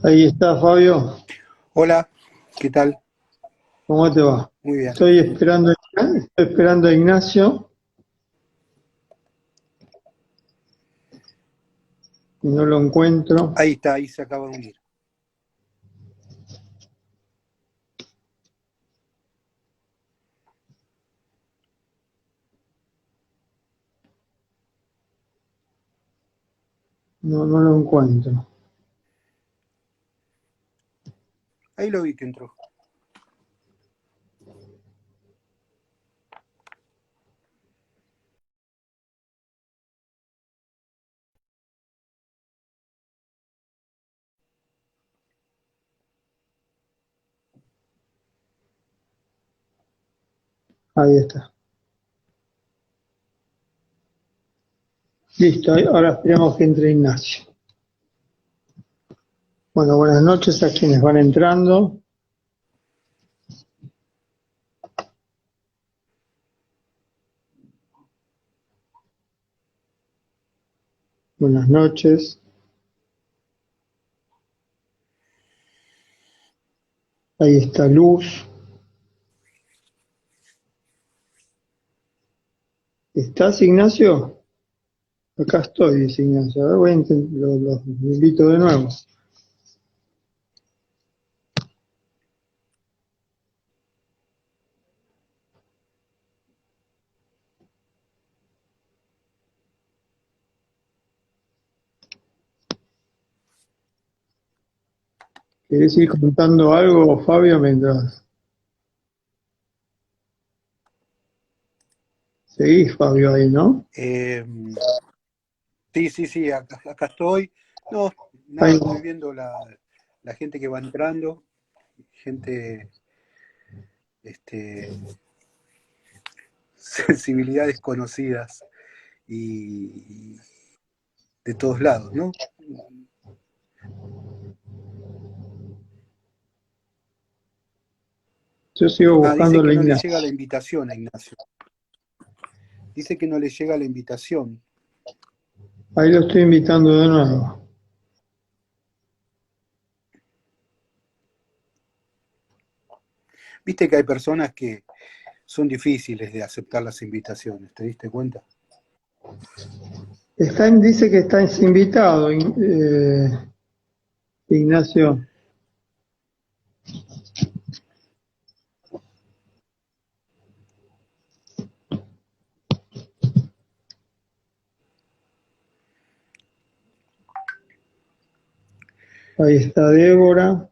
Ahí está, Fabio. Hola, ¿qué tal? ¿Cómo te va? Muy bien. Estoy esperando a Ignacio y no lo encuentro. Ahí está, ahí se acaba de unir. No, no lo encuentro. Ahí lo vi que entró. Ahí está. Listo, ahora esperemos que entre Ignacio. Bueno, buenas noches a quienes van entrando. Buenas noches. Ahí está Luz. ¿Estás, Ignacio? Acá estoy, dice Ignacio. A ver, lo invito de nuevo. ¿Querés ir contando algo, Fabio, mientras seguís, Fabio, ahí, no? Eh, sí, acá estoy. No, nada, Ahí, estoy viendo la gente que va entrando, gente, este, sensibilidades conocidas y de todos lados, ¿no? yo sigo Ah, dice buscando que la no le llega la Ignacio. invitación a Ignacio. Dice que no le llega la invitación. Ahí lo estoy invitando de nuevo. Viste que hay personas que son difíciles de aceptar las invitaciones, ¿te diste cuenta? Dice que está invitado, Ignacio. Ahí está Débora.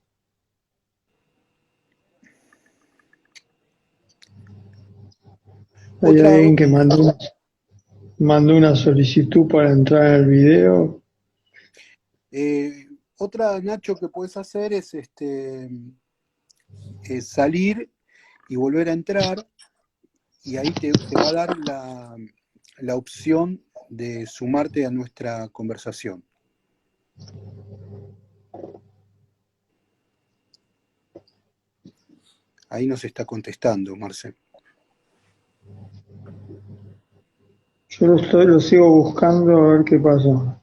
Hay Otra, alguien que mandó una solicitud para entrar al video. Eh, otra, Nacho, que puedes hacer es salir y volver a entrar y ahí te va a dar la opción de sumarte a nuestra conversación. Ahí nos está contestando, Marce. Yo lo sigo buscando a ver qué pasa.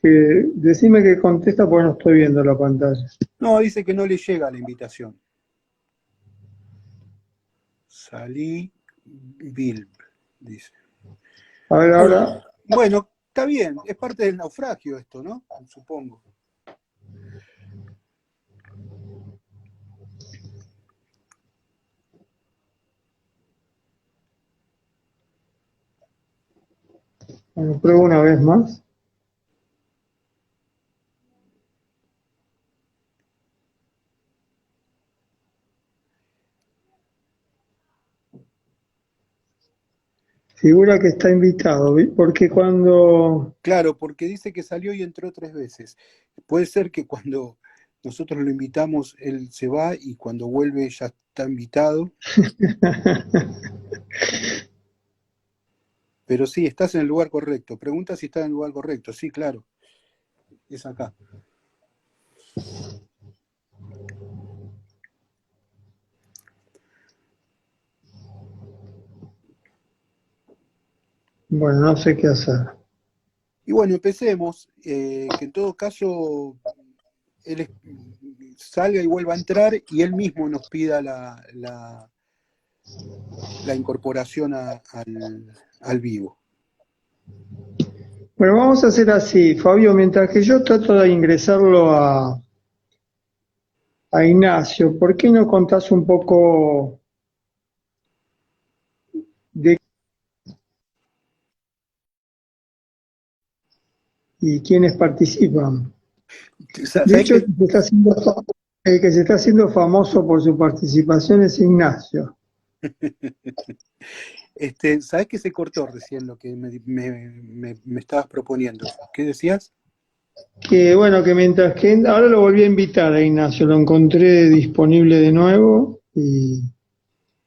Decime que contesta porque no estoy viendo la pantalla. No, dice que no le llega la invitación. Salí, Bill, dice. A ver, Bueno, ahora, bueno, está bien, es parte del naufragio esto, ¿no? Supongo. bueno, pruebo una vez más. Figura que está invitado, ¿vi? Porque cuando Claro, porque dice que salió y entró 3 veces. Puede ser que cuando nosotros lo invitamos, él se va y cuando vuelve ya está invitado. Pero sí, estás en el lugar correcto. Pregunta si está en el lugar correcto. Sí, claro, es acá. bueno, no sé qué hacer. Y bueno, empecemos. Que en todo caso, salga y vuelva a entrar y él mismo nos pida la incorporación al vivo. Bueno, vamos a hacer así, Fabio, mientras que yo trato de ingresarlo a Ignacio, ¿por qué no contás un poco de y quiénes participan? De ¿Sabés hecho, qué? el que se está haciendo famoso por su participación es Ignacio. ¿Sabés que se cortó recién lo que me estabas proponiendo? ¿Qué decías? Que bueno, que mientras que ahora lo volví a invitar a Ignacio, lo encontré disponible de nuevo y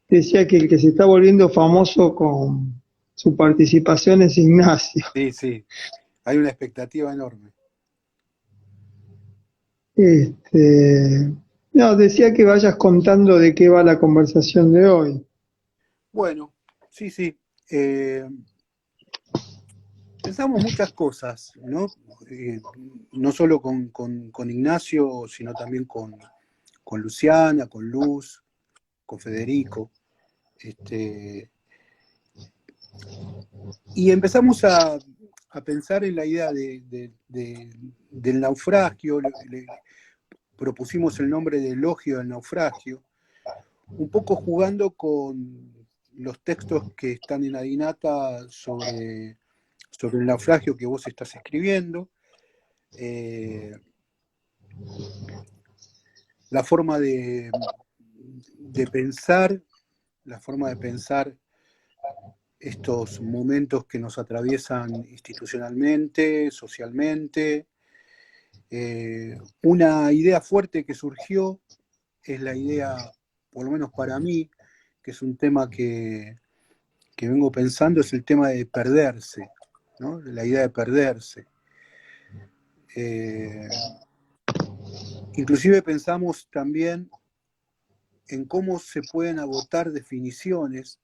decía que el que se está volviendo famoso con su participación es Ignacio. Sí, sí, hay una expectativa enorme. No, decía que vayas contando de qué va la conversación de hoy. Bueno, sí, sí. Pensamos muchas cosas, ¿no? No solo con Ignacio, sino también con Luciana, con Luz, con Federico. Y empezamos a pensar en la idea del naufragio, propusimos el nombre de Elogio del naufragio, un poco jugando con los textos que están en Adinata sobre el naufragio que vos estás escribiendo, la forma de pensar, estos momentos que nos atraviesan institucionalmente, socialmente. Una idea fuerte que surgió es la idea, por lo menos para mí, que es un tema que vengo pensando, es el tema de perderse, ¿no? La idea de perderse. Inclusive pensamos también en cómo se pueden agotar definiciones,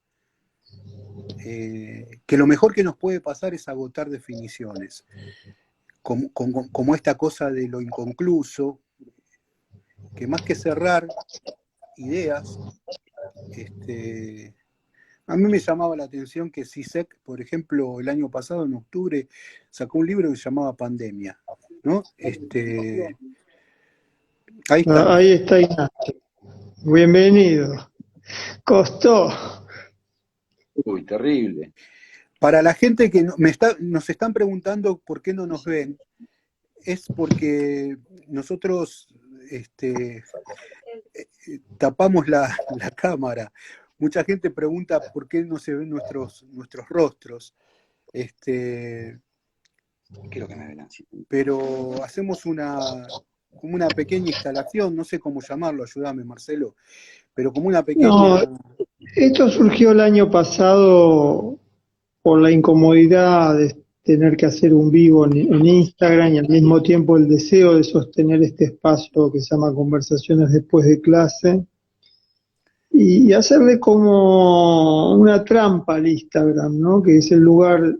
que lo mejor que nos puede pasar es agotar definiciones, como esta cosa de lo inconcluso, que más que cerrar ideas, a mí me llamaba la atención que CISEC, por ejemplo, el año pasado, en octubre, sacó un libro que se llamaba Pandemia, ¿no? Ahí estamos. Ahí está Ignacio. Bienvenido. Costó. Uy, terrible. Para la gente que nos están preguntando por qué no nos ven, es porque nosotros tapamos la cámara. Mucha gente pregunta por qué no se ven nuestros rostros. Quiero que me ven así. Pero hacemos como una pequeña instalación, no sé cómo llamarlo, ayúdame Marcelo, pero como una pequeña... No, esto surgió el año pasado por la incomodidad de tener que hacer un vivo en Instagram y al mismo tiempo el deseo de sostener este espacio que se llama Conversaciones después de clase y hacerle como una trampa al Instagram, ¿no? Que es el lugar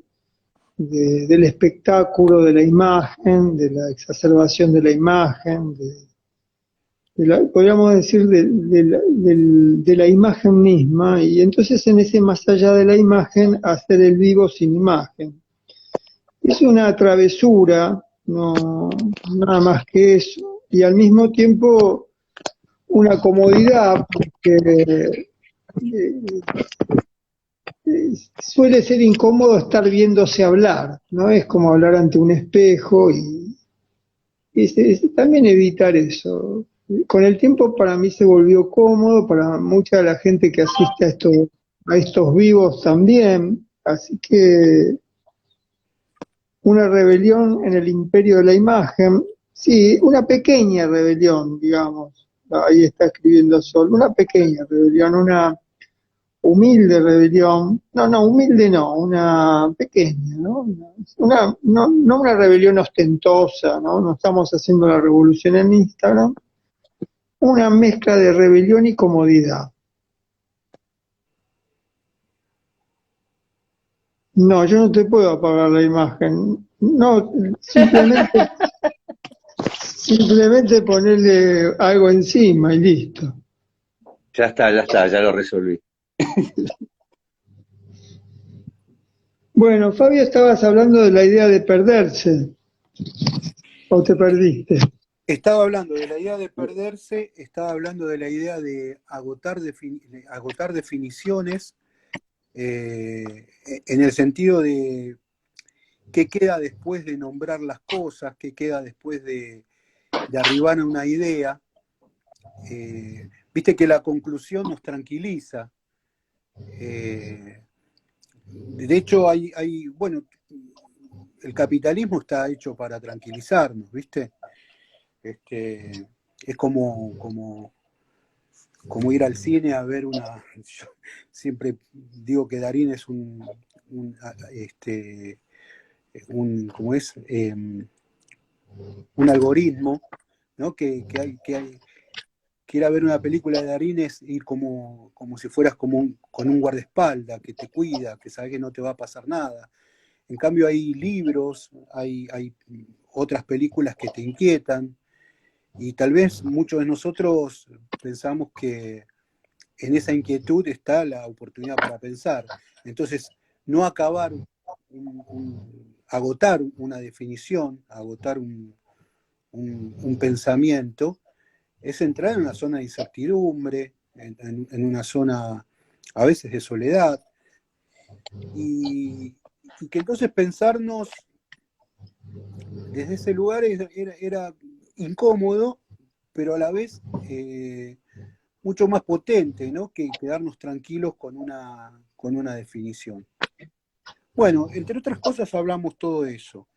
del espectáculo, de la imagen, de la exacerbación de la imagen, podríamos decir de la imagen misma, y entonces en ese más allá de la imagen, hacer el vivo sin imagen. Es una travesura, no nada más que eso, y al mismo tiempo una comodidad, porque suele ser incómodo estar viéndose hablar, ¿no? Es como hablar ante un espejo y también evitar eso. Con el tiempo para mí se volvió cómodo, para mucha de la gente que asiste a estos vivos también, así que una rebelión en el imperio de la imagen, sí, una pequeña rebelión, digamos, ahí está escribiendo Sol, una pequeña rebelión, una humilde rebelión, no, humilde no, una pequeña, ¿no? No una rebelión ostentosa, ¿no? No estamos haciendo la revolución en Instagram, una mezcla de rebelión y comodidad. No, yo no te puedo apagar la imagen, no, simplemente Simplemente ponerle algo encima y listo. Ya está, ya lo resolví. Bueno, Fabio, estabas hablando de la idea de perderse, o te perdiste. Estaba hablando de la idea de perderse, estaba hablando de la idea de agotar definiciones, en el sentido de qué queda después de nombrar las cosas, qué queda después de arribar a una idea. Viste que la conclusión nos tranquiliza. De hecho, bueno, el capitalismo está hecho para tranquilizarnos, ¿viste? Es como ir al cine a ver una... Yo siempre digo que Darín es ¿cómo es? Un algoritmo, ¿no? Que ir a ver una película de Darín es ir como si fueras con un guardaespaldas que te cuida, que sabe que no te va a pasar nada. En cambio hay libros, hay otras películas que te inquietan, y tal vez muchos de nosotros pensamos que en esa inquietud está la oportunidad para pensar. Entonces, no acabar, agotar una definición, agotar un pensamiento, es entrar en una zona de incertidumbre, en una zona a veces de soledad, y que entonces pensarnos desde ese lugar era incómodo, pero a la vez mucho más potente, ¿no? Que quedarnos tranquilos con una definición. Bueno, entre otras cosas hablamos todo eso.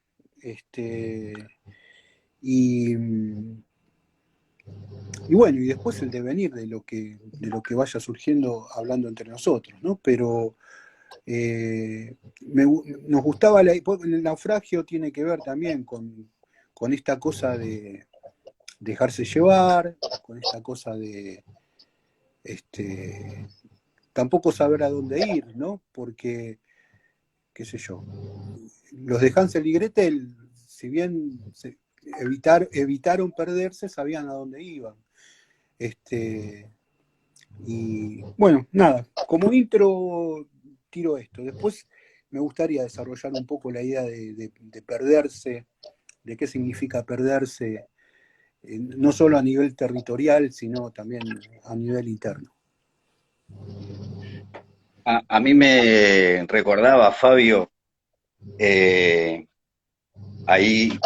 Y bueno, y después el devenir de lo que vaya surgiendo hablando entre nosotros, ¿no? Pero nos gustaba, el naufragio tiene que ver también con esta cosa de dejarse llevar, con esta cosa de tampoco saber a dónde ir, ¿no? Porque, qué sé yo, los de Hansel y Gretel, si bien evitaron perderse, sabían a dónde iban. Y bueno, nada, como intro tiro esto. Después me gustaría desarrollar un poco la idea de perderse, de qué significa perderse, no solo a nivel territorial, sino también a nivel interno. A mí me recordaba, Fabio, ahí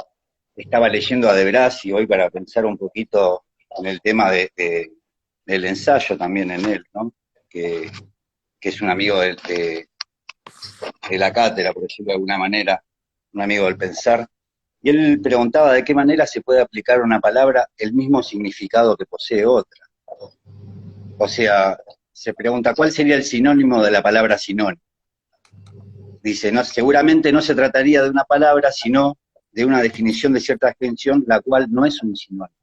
estaba leyendo a De Brasi hoy para pensar un poquito en el tema del ensayo también en él, ¿no? Que es un amigo de la cátedra, por decirlo de alguna manera, un amigo del pensar, y él preguntaba de qué manera se puede aplicar a una palabra el mismo significado que posee otra. O sea, se pregunta, ¿cuál sería el sinónimo de la palabra sinónimo? Dice, no, seguramente no se trataría de una palabra, sino de una definición de cierta extensión, la cual no es un sinónimo.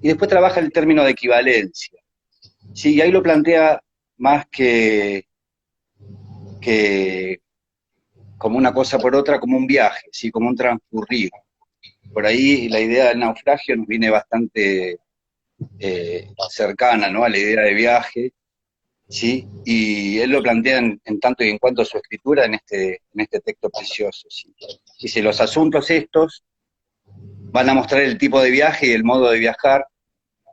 Y después trabaja el término de equivalencia. Sí, y ahí lo plantea más que como una cosa por otra, como un viaje, ¿sí? Como un transcurrir. Por ahí la idea del naufragio nos viene bastante cercana, ¿no? A la idea de viaje, ¿sí? Y él lo plantea en tanto y en cuanto a su escritura en este texto precioso, ¿sí? Dice, los asuntos estos van a mostrar el tipo de viaje y el modo de viajar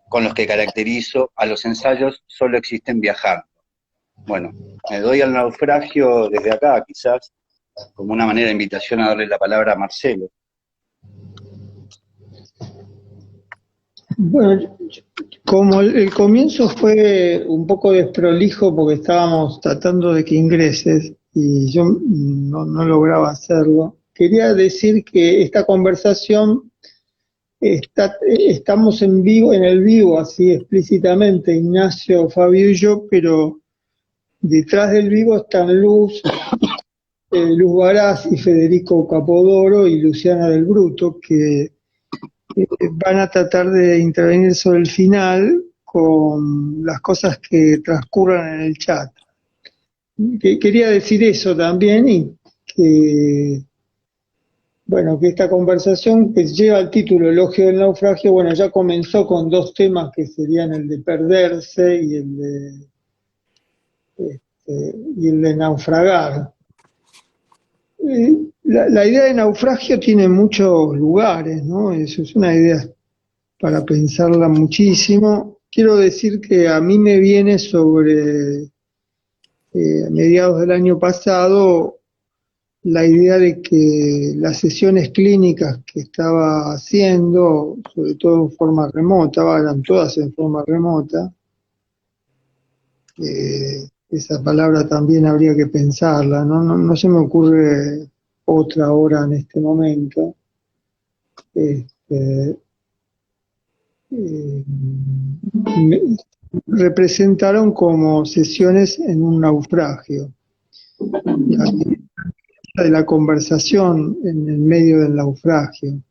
con los que caracterizo a los ensayos, solo existen viajando. Bueno, me doy al naufragio desde acá, quizás, como una manera de invitación a darle la palabra a Marcelo. Bueno, como el comienzo fue un poco desprolijo porque estábamos tratando de que ingreses y yo no lograba hacerlo, quería decir que esta conversación estamos en vivo, en el vivo, así explícitamente, Ignacio, Fabio y yo, pero detrás del vivo están Luz Baraz y Federico Capodoro y Luciana del Bruto, que van a tratar de intervenir sobre el final con las cosas que transcurran en el chat. Quería decir eso también y que bueno, que esta conversación que lleva el título Elogio del naufragio, bueno, ya comenzó con dos temas que serían el de perderse y el de naufragar. La idea de naufragio tiene muchos lugares, ¿no? Eso es una idea para pensarla muchísimo. Quiero decir que a mí me viene sobre a mediados del año pasado la idea de que las sesiones clínicas que estaba haciendo, sobre todo en forma remota, eran todas en forma remota, esa palabra también habría que pensarla, ¿no? No se me ocurre otra ahora en este momento. Este, me- representaron como sesiones en un naufragio. De la conversación en el medio del naufragio.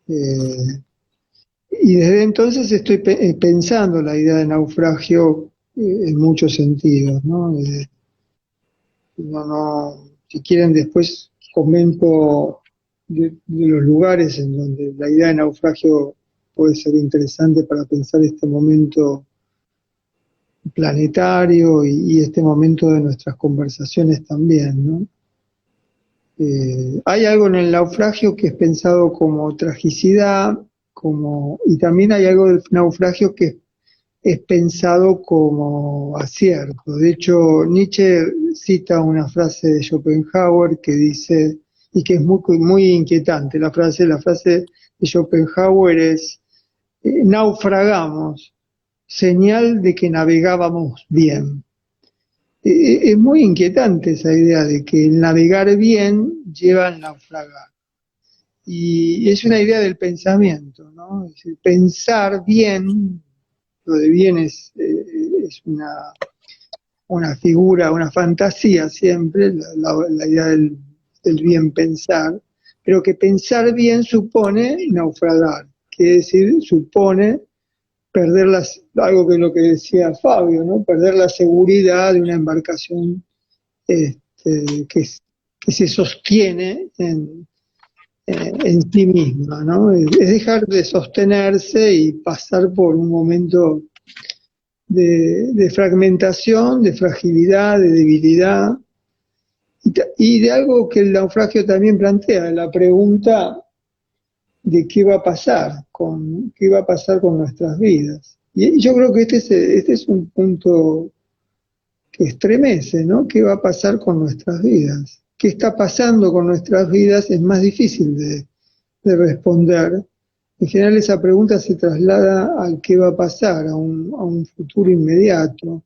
Y desde entonces estoy pensando la idea de naufragio en muchos sentidos, ¿no? Si quieren después comento de los lugares en donde la idea de naufragio puede ser interesante para pensar este momento planetario y este momento de nuestras conversaciones también, ¿no? Hay algo en el naufragio que es pensado como tragicidad, y también hay algo del naufragio que es pensado como acierto. De hecho, Nietzsche cita una frase de Schopenhauer que dice, y que es muy inquietante, la frase de Schopenhauer es, naufragamos, señal de que navegábamos bien. Es muy inquietante esa idea de que el navegar bien lleva al naufragar. Y es una idea del pensamiento, ¿no? Es decir, pensar bien, lo de bien es una figura, una fantasía siempre, la idea del bien pensar, pero que pensar bien supone naufragar, quiere decir, supone perder algo que es lo que decía Fabio, ¿no? Perder la seguridad de una embarcación que se sostiene en sí misma, ¿no? Es dejar de sostenerse y pasar por un momento de fragmentación, de fragilidad, de debilidad, y de algo que el naufragio también plantea, la pregunta de qué va a pasar con nuestras vidas. Y yo creo que este es un punto que estremece, ¿no? ¿Qué va a pasar con nuestras vidas? ¿Qué está pasando con nuestras vidas? Es más difícil de responder. En general esa pregunta se traslada al qué va a pasar, a un futuro inmediato.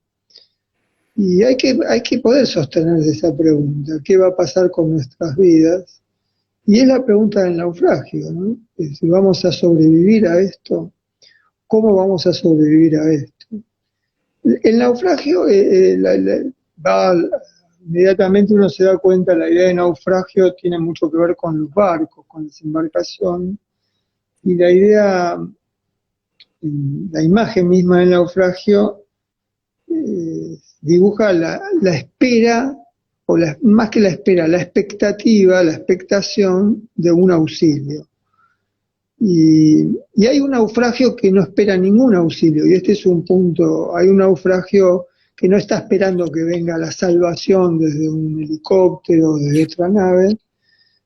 Y hay que poder sostener esa pregunta, ¿qué va a pasar con nuestras vidas? Y es la pregunta del naufragio, ¿no? Si vamos a sobrevivir a esto, ¿cómo vamos a sobrevivir a esto? El naufragio inmediatamente uno se da cuenta, la idea de naufragio tiene mucho que ver con los barcos, con las embarcaciones, y la imagen misma del naufragio dibuja la espera, más que la espera, la expectativa, la expectación de un auxilio. Y hay un naufragio que no espera ningún auxilio, y este es un punto, hay un naufragio que no está esperando que venga la salvación desde un helicóptero, desde otra nave,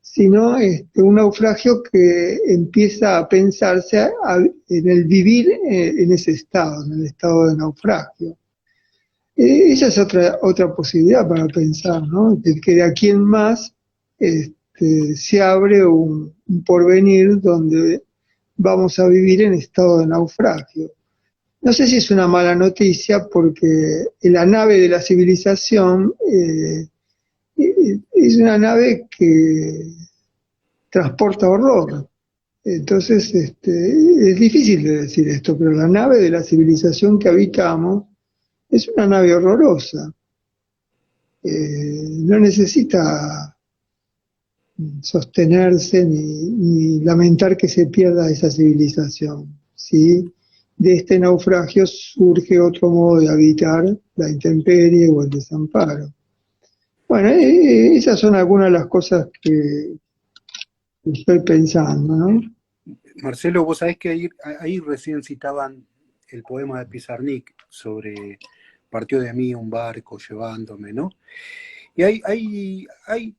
sino un naufragio que empieza a pensarse en el vivir en ese estado, en el estado de naufragio. Esa es otra posibilidad para pensar, ¿no? Que de aquí en más se abre un porvenir donde vamos a vivir en estado de naufragio. No sé si es una mala noticia porque la nave de la civilización es una nave que transporta horror. Entonces, es difícil de decir esto, pero la nave de la civilización que habitamos es una nave horrorosa. No necesita sostenerse ni lamentar que se pierda esa civilización, ¿sí? De este naufragio surge otro modo de habitar, la intemperie o el desamparo. Bueno, esas son algunas de las cosas estoy pensando, ¿no? Marcelo, vos sabés que ahí recién citaban el poema de Pizarnik sobre partió de mí un barco llevándome, ¿no? Y hay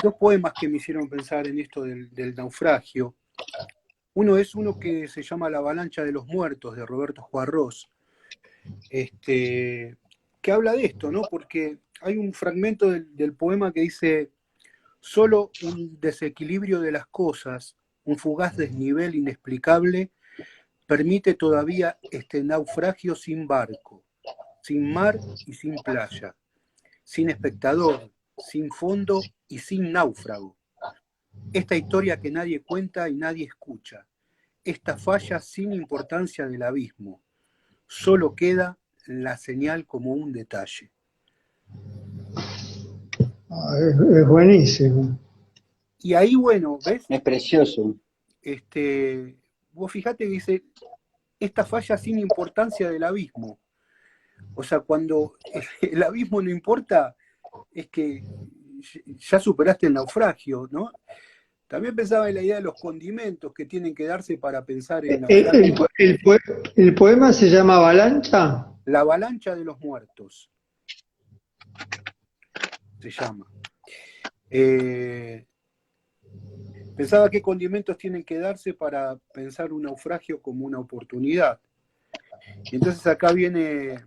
dos poemas que me hicieron pensar en esto del naufragio. Uno es uno que se llama La avalancha de los muertos, de Roberto Juarros, que habla de esto, ¿no? Porque hay un fragmento del poema que dice: solo un desequilibrio de las cosas, un fugaz desnivel inexplicable, permite todavía este naufragio sin barco, sin mar y sin playa, sin espectador, sin fondo y sin náufrago. Esta historia que nadie cuenta y nadie escucha, esta falla sin importancia del abismo, solo queda la señal como un detalle. Es buenísimo. Y ahí, bueno, ¿ves? Es precioso. Vos fijate que dice, esta falla sin importancia del abismo. O sea, cuando el abismo no importa, es que ya superaste el naufragio, ¿no? También pensaba en la idea de los condimentos que tienen que darse para pensar el naufragio. El poema se llama Avalancha. La avalancha de los muertos se llama. Pensaba qué condimentos tienen que darse para pensar un naufragio como una oportunidad. Y entonces acá viene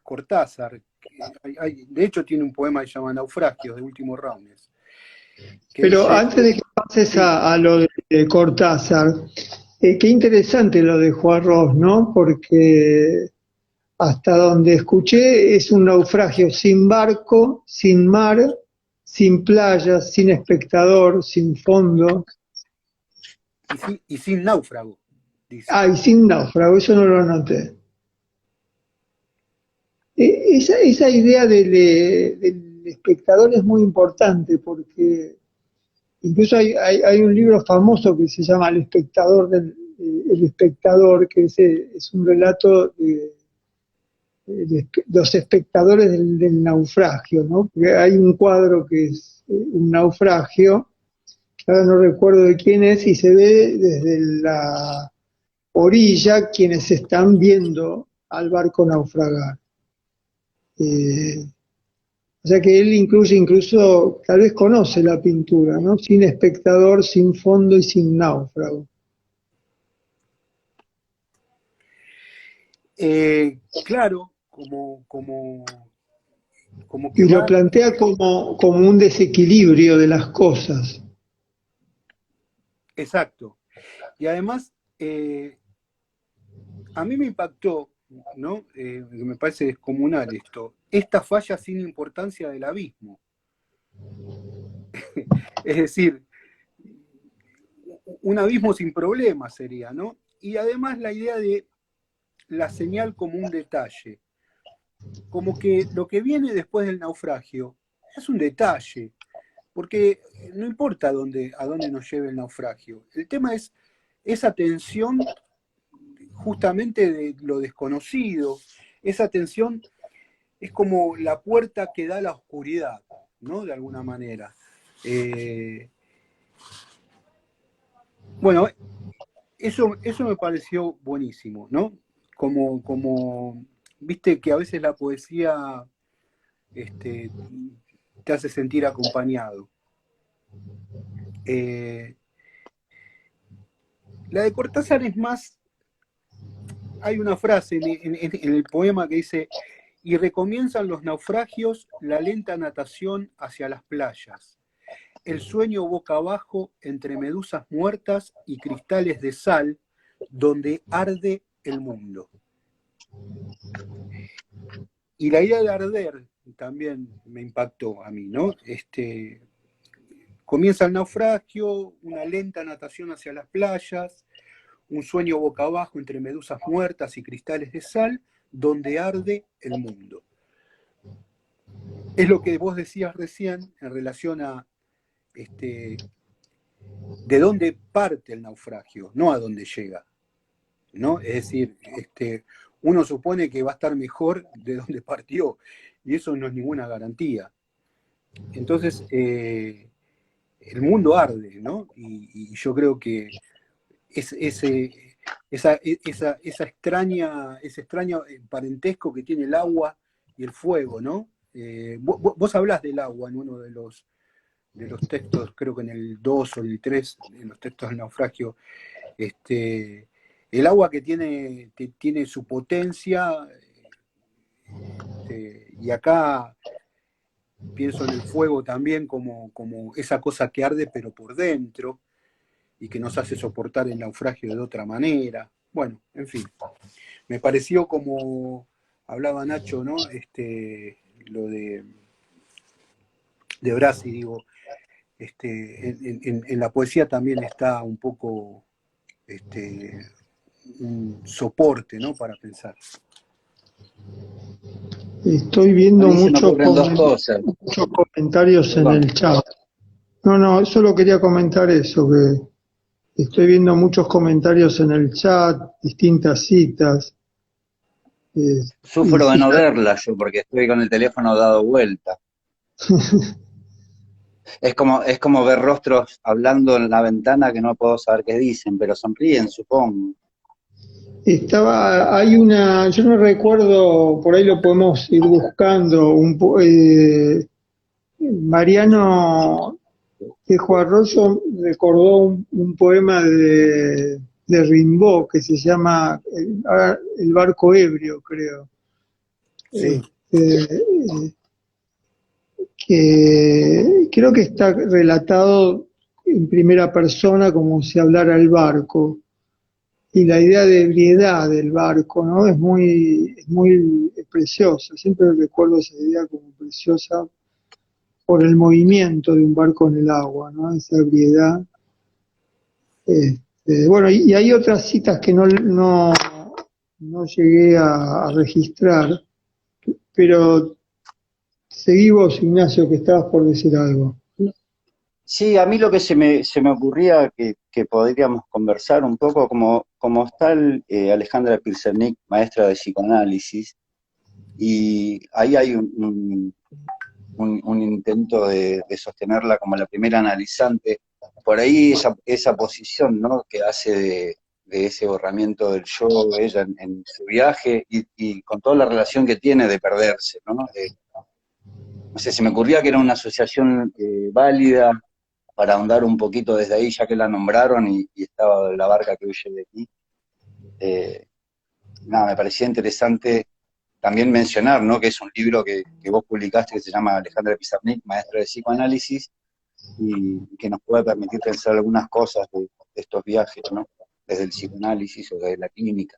Cortázar, de hecho tiene un poema que se llama Naufragios, de Último Raunes. Pero dice, antes de que pases sí, a lo de Cortázar, qué interesante lo de Juarros, ¿no? Porque hasta donde escuché es un naufragio sin barco, sin mar, sin playa, sin espectador, sin fondo. y sin náufrago, dice. Ah, y sin náufrago, eso no lo anoté. Esa idea del espectador es muy importante porque incluso hay un libro famoso que se llama El espectador, que es un relato de los espectadores del naufragio, ¿no? Porque hay un cuadro que es un naufragio, que ahora no recuerdo de quién es, y se ve desde la orilla quienes están viendo al barco naufragar. O sea que él incluso, tal vez conoce la pintura, ¿no? Sin espectador, sin fondo y sin náufrago. Claro, como que Y lo va, plantea como un desequilibrio de las cosas. exacto. Y además, a mí me impactó, ¿no? Me parece descomunal esto, esta falla sin importancia del abismo. Es decir, un abismo sin problemas sería, ¿no? Y además la idea de la señal como un detalle, como que lo que viene después del naufragio es un detalle, porque no importa a dónde nos lleve el naufragio, el tema es esa tensión justamente de lo desconocido, esa tensión es como la puerta que da a la oscuridad, ¿no? De alguna manera. Bueno, eso me pareció buenísimo, ¿no? Como viste que a veces la poesía te hace sentir acompañado. La de Cortázar es más, hay una frase en el poema que dice, y recomienzan los naufragios, la lenta natación hacia las playas, el sueño boca abajo entre medusas muertas y cristales de sal, donde arde el mundo. Y la idea de arder también me impactó a mí, ¿no? Comienza el naufragio, una lenta natación hacia las playas, un sueño boca abajo entre medusas muertas y cristales de sal, donde arde el mundo. Es lo que vos decías recién en relación a de dónde parte el naufragio, no a dónde llega, ¿no? Es decir, uno supone que va a estar mejor de donde partió, y eso no es ninguna garantía. Entonces, el mundo arde, ¿no? Y yo creo que ese extraño parentesco que tiene el agua y el fuego, ¿no? Vos hablás del agua en uno de los textos, creo que en el 2 o el 3, en los textos del naufragio, el agua que tiene su potencia, y acá pienso en el fuego también como esa cosa que arde pero por dentro y que nos hace soportar el naufragio de otra manera. Bueno, en fin, me pareció como hablaba Nacho, ¿no? Lo de Brasi, digo, en la poesía también está un poco un soporte, ¿no? Para pensar. Estoy A viendo mí se me ocurren dos cosas. muchos comentarios en Perdón. el chat. No, solo quería comentar eso, que estoy viendo muchos comentarios en el chat, distintas citas. Y Sufro de sí, no verlas yo porque estoy con el teléfono dado vuelta. Es como ver rostros hablando en la ventana que no puedo saber qué dicen, pero sonríen, supongo. yo no recuerdo, por ahí lo podemos ir buscando, Mariano Tejo Arroyo recordó un poema de Rimbaud que se llama El barco ebrio, creo. Sí, Este, que creo que está relatado en primera persona como si hablara el barco. Y la idea de ebriedad del barco, ¿no? Es muy preciosa. Siempre recuerdo esa idea como preciosa por el movimiento de un barco en el agua, ¿no? Esa ebriedad. Bueno, y hay otras citas que no llegué a registrar, pero seguí vos, Ignacio, que estabas por decir algo. Sí, a mí lo que se me ocurría que podríamos conversar un poco, como está Alejandra Pizarnik, maestra de psicoanálisis, y ahí hay un intento de sostenerla como la primera analizante. Por ahí esa posición, ¿no? Que hace de ese borramiento del yo, ella en su viaje, y con toda la relación que tiene de perderse, ¿no? No sé, se me ocurría que era una asociación válida para ahondar un poquito desde ahí, ya que la nombraron y estaba la barca que huye de aquí. Nada, me parecía interesante también mencionar, ¿no? Que es un libro que vos publicaste que se llama Alejandra Pizarnik, maestra de psicoanálisis, y que nos puede permitir pensar algunas cosas de estos viajes, ¿no? Desde el psicoanálisis o desde la clínica.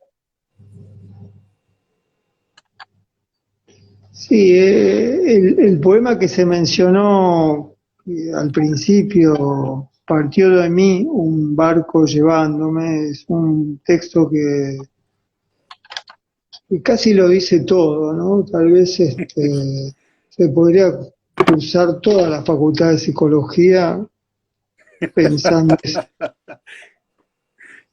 Sí, el poema que se mencionó al principio, partió de mí un barco llevándome, es un texto que casi lo dice todo, ¿no? Tal vez se podría cursar toda la facultad de psicología pensando eso.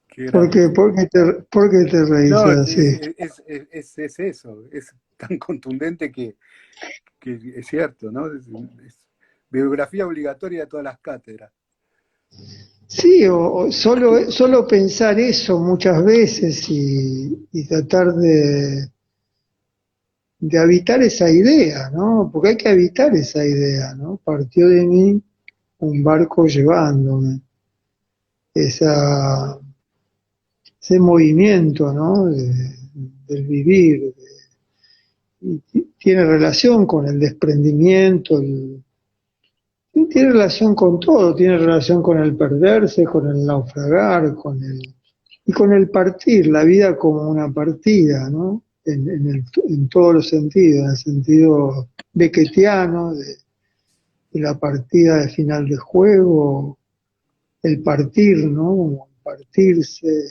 qué grande. ¿Por qué te reís No, así? es eso, es tan contundente que es cierto, ¿no? Es bibliografía obligatoria de todas las cátedras. Sí, o solo pensar eso muchas veces y tratar de habitar esa idea, ¿no? Porque hay que habitar esa idea, ¿no? Partió de mí un barco llevándome, esa, ese movimiento, ¿no? Del vivir. Y tiene relación con el desprendimiento, tiene relación con todo, tiene relación con el perderse, con el naufragar, y con el partir, la vida como una partida, ¿no? En todos los sentidos, en el sentido beckettiano, de la partida de final de juego, el partir, ¿no? Partirse,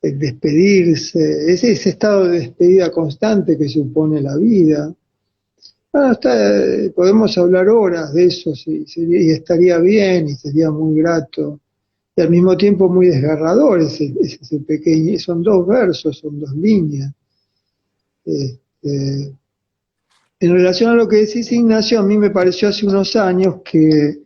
el despedirse, ese estado de despedida constante que supone la vida. Bueno, podemos hablar horas de eso y estaría bien y sería muy grato y al mismo tiempo muy desgarrador ese pequeño, son dos versos, son dos líneas. Este, en relación a lo que decís, Ignacio, a mí me pareció hace unos años que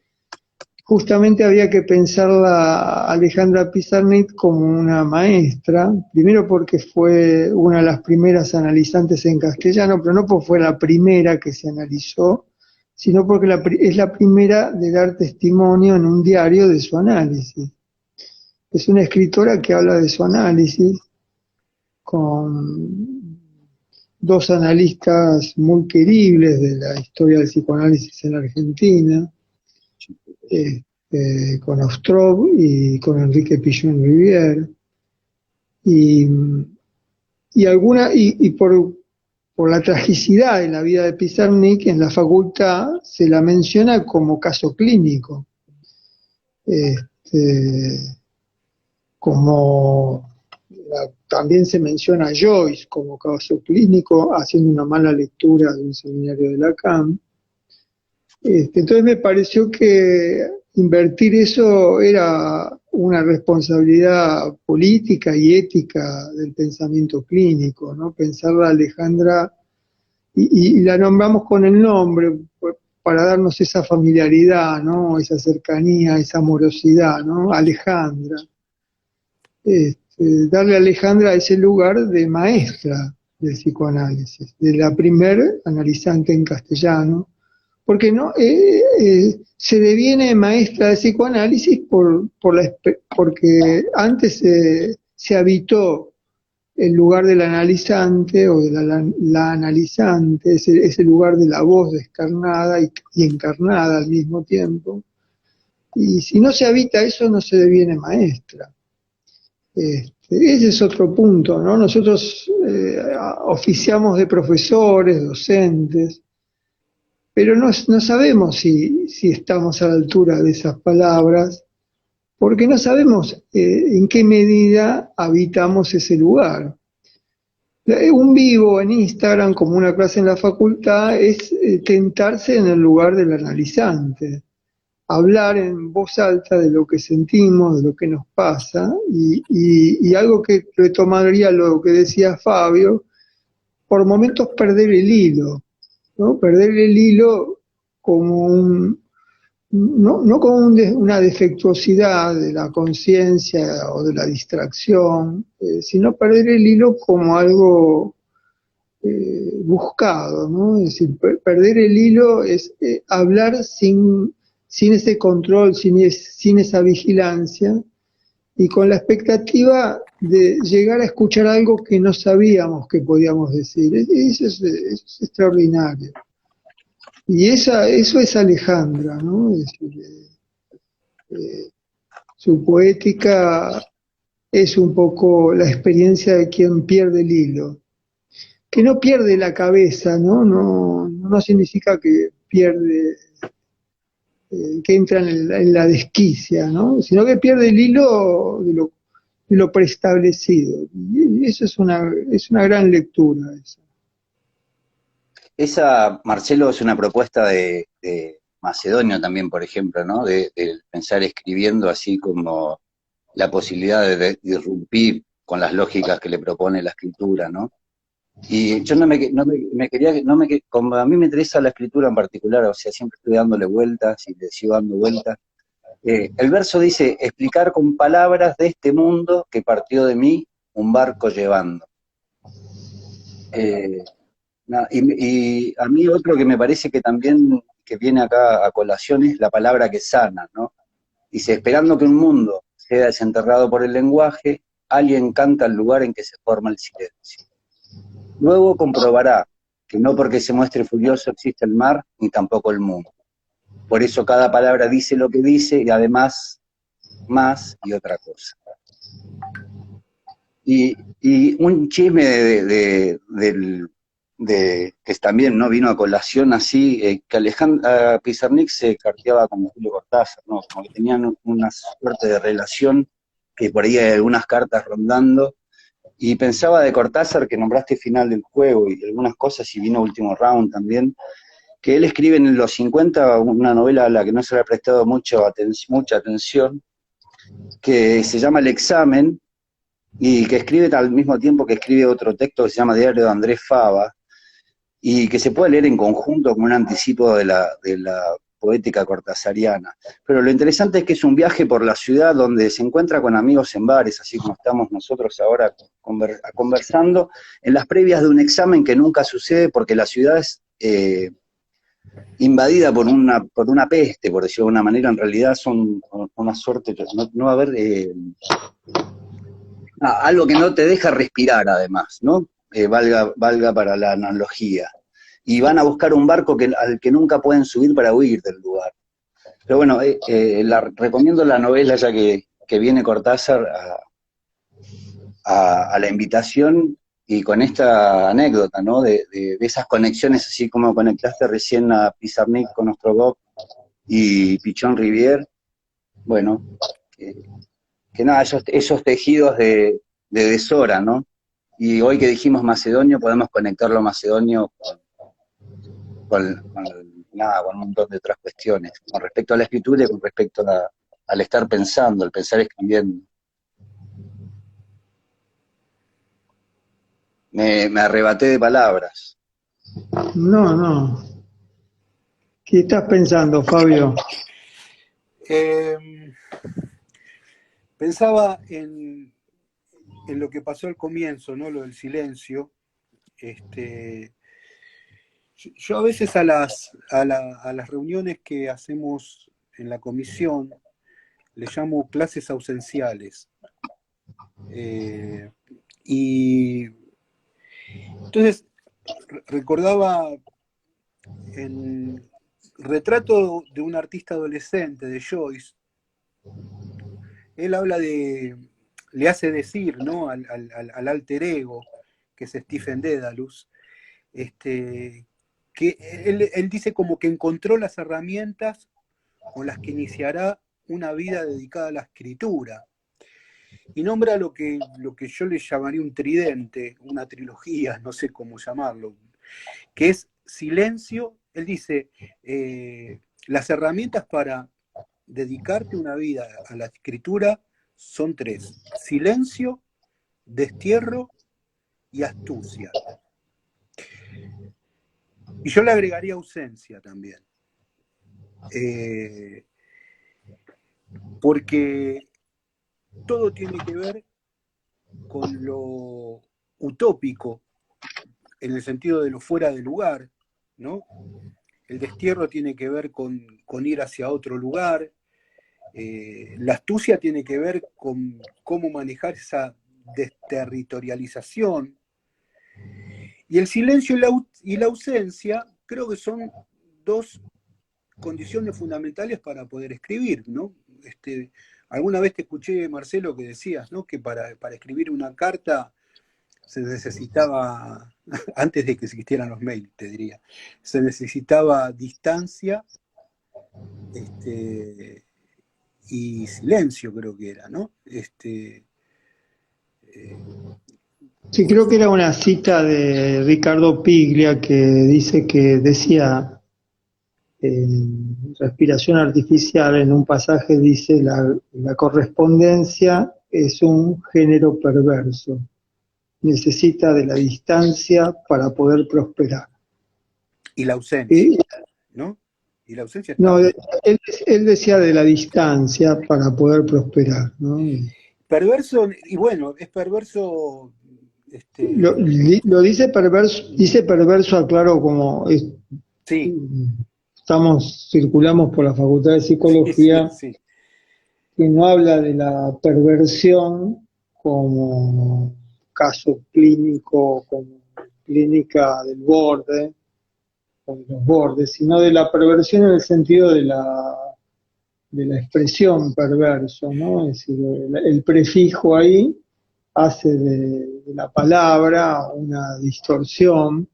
justamente había que pensarla a Alejandra Pizarnik como una maestra, primero porque fue una de las primeras analizantes en castellano, pero no porque fue la primera que se analizó, sino porque es la primera de dar testimonio en un diario de su análisis. Es una escritora que habla de su análisis con dos analistas muy queribles de la historia del psicoanálisis en la Argentina, con Ostrob y con Enrique Pillon Rivière, y por la tragicidad de la vida de Pizarnik, en la facultad se la menciona como caso clínico, también se menciona a Joyce como caso clínico, haciendo una mala lectura de un seminario de Lacan. Entonces me pareció que invertir eso era una responsabilidad política y ética del pensamiento clínico, ¿no? Pensar a Alejandra, y la nombramos con el nombre para darnos esa familiaridad, ¿no? Esa cercanía, esa amorosidad, ¿no? Alejandra. Darle a Alejandra ese lugar de maestra del psicoanálisis, de la primer analizante en castellano, porque no se deviene maestra de psicoanálisis porque antes se habitó el lugar del analizante o de la analizante, ese lugar de la voz descarnada y encarnada al mismo tiempo, y si no se habita eso no se deviene maestra. Ese es otro punto, ¿no? Nosotros oficiamos de profesores, docentes, pero no sabemos si estamos a la altura de esas palabras, porque no sabemos en qué medida habitamos ese lugar. Un vivo en Instagram, como una clase en la facultad, es tentarse en el lugar del analizante, hablar en voz alta de lo que sentimos, de lo que nos pasa, y algo que retomaría lo que decía Fabio, por momentos perder el hilo, ¿no? Perder el hilo como no como una defectuosidad de la conciencia o de la distracción, sino perder el hilo como algo buscado, ¿no? Es decir, perder el hilo es hablar sin ese control, sin esa vigilancia, y con la expectativa de llegar a escuchar algo que no sabíamos que podíamos decir. Eso es extraordinario. Y eso es Alejandra, ¿no? Es decir, su poética es un poco la experiencia de quien pierde el hilo. Que no pierde la cabeza, ¿no? No significa que pierde, que entra en la desquicia, ¿no? Sino que pierde el hilo de lo preestablecido. Y eso es una gran lectura. Esa, Marcelo, es una propuesta de Macedonio también, por ejemplo, ¿no? De pensar escribiendo así como la posibilidad de irrumpir con las lógicas que le propone la escritura, ¿no? Y yo como a mí me interesa la escritura en particular, o sea, siempre estoy dándole vueltas y le sigo dando vueltas. El verso dice: explicar con palabras de este mundo que partió de mí un barco llevando. Y a mí otro que me parece que también que viene acá a colación es la palabra que sana, ¿no? Dice: esperando que un mundo sea desenterrado por el lenguaje, alguien canta el lugar en que se forma el silencio. Luego comprobará que no porque se muestre furioso existe el mar, ni tampoco el mundo. Por eso cada palabra dice lo que dice, y además más y otra cosa. Y un chisme que también no vino a colación así, que Alejandra Pizarnik se carteaba con Julio Cortázar, ¿no? Como que tenían una suerte de relación, que por ahí hay algunas cartas rondando. Y pensaba de Cortázar, que nombraste Final del Juego y algunas cosas, y vino Último Round también, que él escribe en los 50 una novela a la que no se le ha prestado mucha atención, que se llama El Examen, y que escribe al mismo tiempo que escribe otro texto que se llama Diario de Andrés Fava, y que se puede leer en conjunto como un anticipo de la poética cortasariana. Pero lo interesante es que es un viaje por la ciudad donde se encuentra con amigos en bares, así como estamos nosotros ahora conversando, en las previas de un examen que nunca sucede porque la ciudad es invadida por una peste, por decirlo de alguna manera. En realidad son una suerte, no va a haber algo que no te deja respirar además, ¿no? Valga para la analogía. Y van a buscar un barco al que nunca pueden subir para huir del lugar. Pero bueno, recomiendo la novela, ya que viene Cortázar a la invitación, y con esta anécdota, ¿no? De esas conexiones, así como conectaste recién a Pizarnik con Ostrogov y Pichon Rivière. Bueno, que nada, esos tejidos de Sora, ¿no? Y hoy que dijimos macedonio, podemos conectar lo macedonio con un montón de otras cuestiones, con respecto a la escritura y con respecto al estar pensando, el pensar escribiendo. Me arrebaté de palabras. No, no. ¿Qué estás pensando, Fabio? Pensaba en lo que pasó al comienzo, ¿no? Lo del silencio. Yo a veces a las reuniones que hacemos en la comisión le llamo clases ausenciales. Y entonces recordaba en Retrato de un artista adolescente de Joyce, él habla le hace decir, ¿no? al alter ego, que es Stephen Dedalus, que él dice como que encontró las herramientas con las que iniciará una vida dedicada a la escritura. Y nombra lo que yo le llamaría un tridente, una trilogía, no sé cómo llamarlo, que es silencio. Él dice, las herramientas para dedicarte una vida a la escritura son tres: silencio, destierro y astucia. Y yo le agregaría ausencia también. Porque todo tiene que ver con lo utópico, en el sentido de lo fuera de lugar, ¿no? El destierro tiene que ver con ir hacia otro lugar, la astucia tiene que ver con cómo manejar esa desterritorialización, y el silencio y la ausencia creo que son dos condiciones fundamentales para poder escribir, ¿no? Alguna vez te escuché, Marcelo, que decías, ¿no? Que para escribir una carta se necesitaba, antes de que existieran los mails, te diría, se necesitaba distancia y silencio, creo que era, ¿no? Sí, creo que era una cita de Ricardo Piglia que dice que decía en Respiración Artificial, en un pasaje dice, la correspondencia es un género perverso, necesita de la distancia para poder prosperar. Y la ausencia, ¿no? Y la ausencia está... No, él decía de la distancia para poder prosperar, ¿no? Perverso, y bueno, es perverso... Lo dice perverso, aclaro, como Sí. circulamos por la Facultad de Psicología, Sí. que no habla de la perversión como caso clínico, como clínica del borde, o de los bordes, sino de la perversión en el sentido de la expresión perverso, ¿no? Es decir, el prefijo ahí hace de la palabra una distorsión.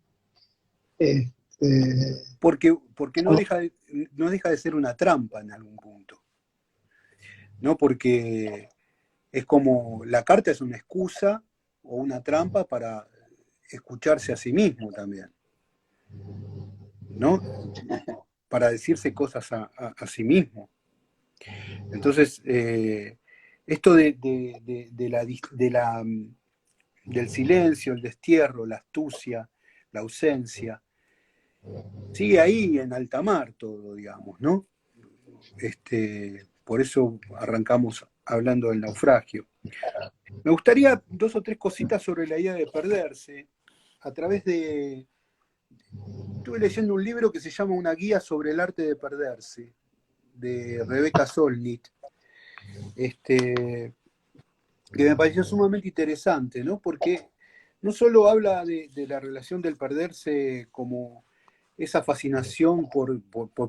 Porque no deja de ser una trampa en algún punto, ¿no? Porque es como, la carta es una excusa o una trampa para escucharse a sí mismo también, ¿no? Para decirse cosas a sí mismo. Entonces, esto del silencio, el destierro, la astucia, la ausencia, sigue ahí en alta mar todo, digamos, ¿no? Por eso arrancamos hablando del naufragio. Me gustaría 2 o 3 cositas sobre la idea de perderse, a través de... Estuve leyendo un libro que se llama Una guía sobre el arte de perderse, de Rebecca Solnit, que me pareció sumamente interesante, ¿no? Porque no solo habla de la relación del perderse como esa fascinación por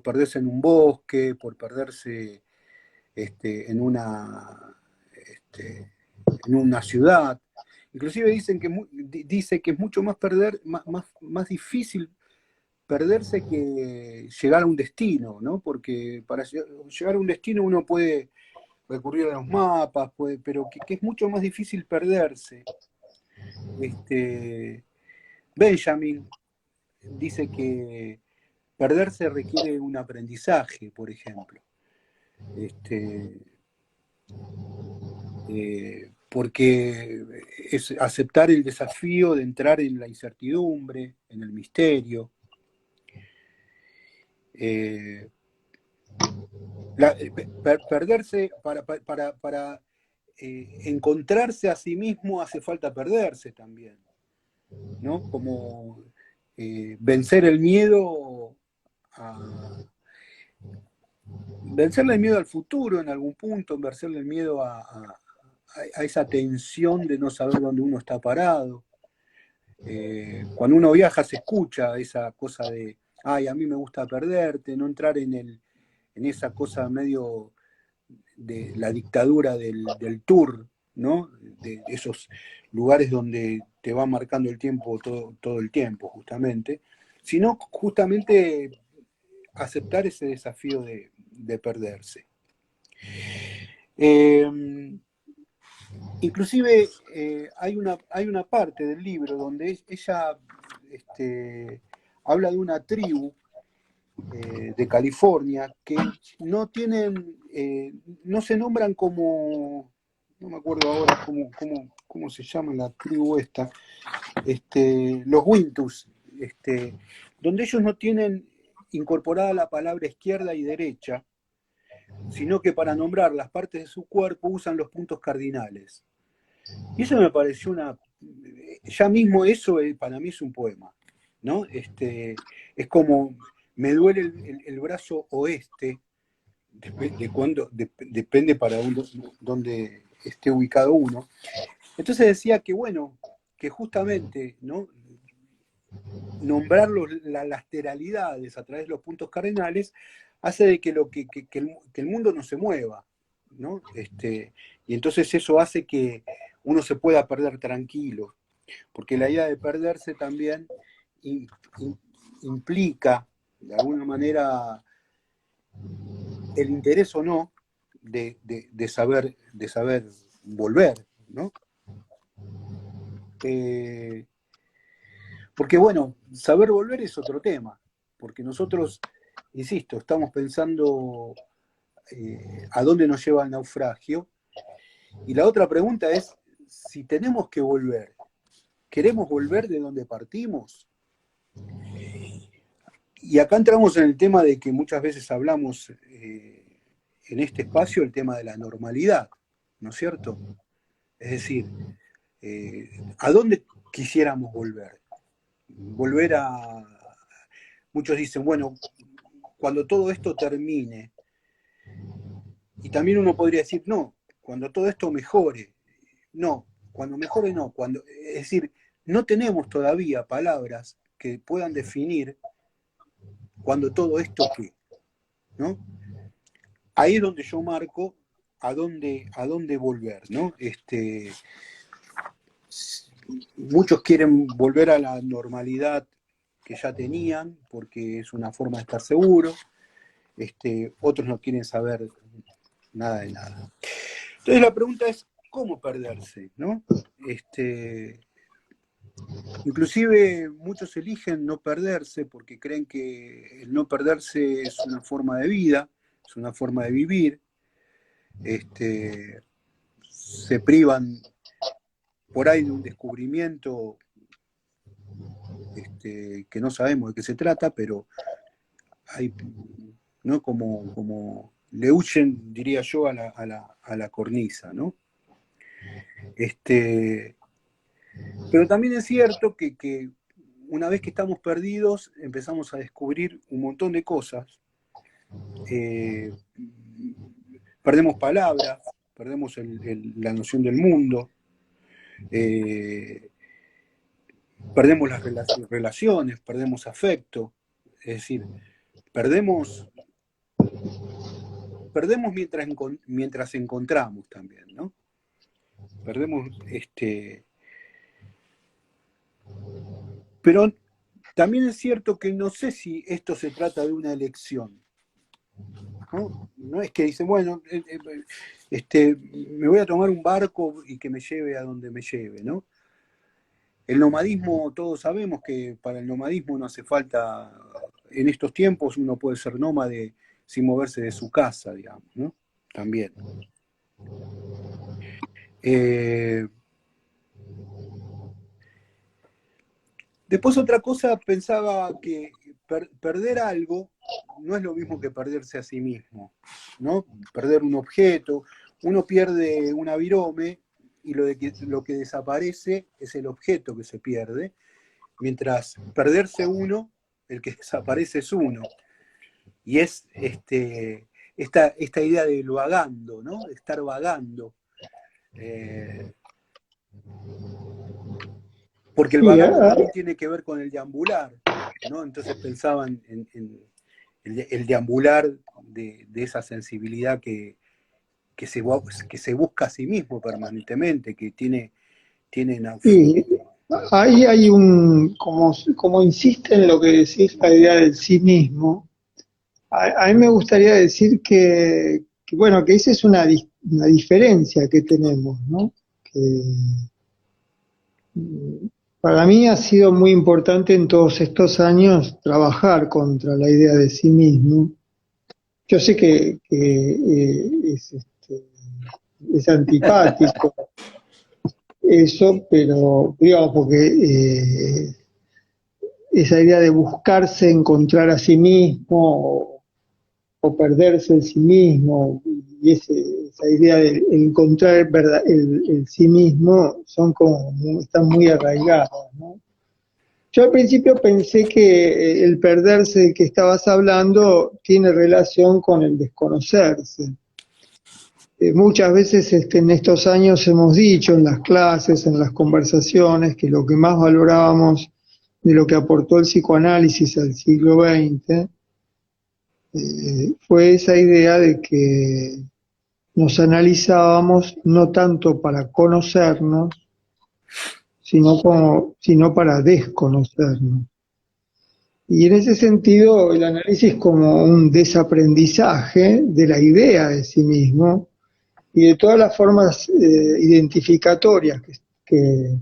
perderse en un bosque, por perderse este, en una ciudad. Inclusive dice que es mucho más difícil perderse que llegar a un destino, ¿no? Porque para llegar a un destino uno puede recurrir a los mapas, pero que es mucho más difícil perderse. Benjamin dice que perderse requiere un aprendizaje, por ejemplo. Porque es aceptar el desafío de entrar en la incertidumbre, en el misterio. Perderse para encontrarse a sí mismo hace falta perderse también, ¿no? Como vencerle el miedo al futuro en algún punto, vencerle el miedo a esa tensión de no saber dónde uno está parado. Cuando uno viaja se escucha esa cosa de, ay, a mí me gusta perderte, no entrar en esa cosa medio de la dictadura del tour, ¿no? De esos lugares donde te va marcando el tiempo todo el tiempo, justamente, sino justamente aceptar ese desafío de perderse. Inclusive hay una parte del libro donde ella habla de una tribu de California que no tienen, no se nombran como, no me acuerdo ahora cómo se llama la tribu esta, los Wintus, donde ellos no tienen incorporada la palabra izquierda y derecha, sino que para nombrar las partes de su cuerpo usan los puntos cardinales. Y eso me pareció ya mismo eso para mí es un poema, ¿no? Es como, me duele el brazo oeste, depende para dónde esté ubicado uno. Entonces decía que, bueno, que justamente, ¿no? Nombrar las lateralidades a través de los puntos cardinales hace de que el mundo no se mueva, ¿no? Y entonces eso hace que uno se pueda perder tranquilo, porque la idea de perderse también implica, de alguna manera, el interés o no de saber volver, ¿no? Porque bueno, saber volver es otro tema, porque nosotros, insisto, estamos pensando a dónde nos lleva el naufragio, y la otra pregunta es, si tenemos que volver, ¿queremos volver de donde partimos? Y acá entramos en el tema de que muchas veces hablamos en este espacio, el tema de la normalidad, ¿no es cierto? Es decir, ¿a dónde quisiéramos volver? Volver a... Muchos dicen, bueno, cuando todo esto termine, y también uno podría decir, no, cuando todo esto mejore, no, cuando mejore no, es decir, no tenemos todavía palabras que puedan definir cuando todo esto qué, ¿no? Ahí es donde yo marco a dónde volver, ¿no? Muchos quieren volver a la normalidad que ya tenían, porque es una forma de estar seguro, otros no quieren saber nada de nada. Entonces la pregunta es, ¿cómo perderse? ¿No? Inclusive muchos eligen no perderse porque creen que el no perderse es una forma de vida, es una forma de vivir. Se privan por ahí de un descubrimiento que no sabemos de qué se trata, pero hay, ¿no? Como le huyen, diría yo, a la cornisa, ¿no? Pero también es cierto que una vez que estamos perdidos, empezamos a descubrir un montón de cosas. Perdemos palabras, perdemos la noción del mundo, perdemos las relaciones, perdemos afecto, es decir, perdemos mientras encontramos también, ¿no? Perdemos, pero también es cierto que no sé si esto se trata de una elección, ¿no? No es que dicen, bueno, me voy a tomar un barco y que me lleve a donde me lleve, ¿no? El nomadismo, todos sabemos que para el nomadismo no hace falta, en estos tiempos uno puede ser nómade sin moverse de su casa, digamos, ¿no? También. Después otra cosa, pensaba que perder algo no es lo mismo que perderse a sí mismo, ¿no? Perder un objeto, uno pierde una virome y lo que desaparece es el objeto que se pierde, mientras perderse uno, el que desaparece es uno. Y es esta idea del vagando, ¿no? De estar vagando. Porque el vagando también tiene que ver con el deambular, ¿no? Entonces pensaban en el deambular de esa sensibilidad que se busca a sí mismo permanentemente, que tiene Sí, ahí hay como insiste en lo que decís, la idea del sí mismo. A mí me gustaría decir bueno, que esa es una diferencia que tenemos, ¿no? Que para mí ha sido muy importante en todos estos años trabajar contra la idea de sí mismo. Yo sé que es antipático eso, pero digamos, porque esa idea de buscarse, encontrar a sí mismo o perderse en sí mismo, y esa idea de encontrar el sí mismo, están muy arraigadas, ¿no? Yo al principio pensé que el perderse del que estabas hablando tiene relación con el desconocerse. Muchas veces en estos años hemos dicho en las clases, en las conversaciones, que lo que más valorábamos de lo que aportó el psicoanálisis al siglo XX fue esa idea de que nos analizábamos no tanto para conocernos, sino para desconocernos. Y en ese sentido, el análisis como un desaprendizaje de la idea de sí mismo y de todas las formas identificatorias que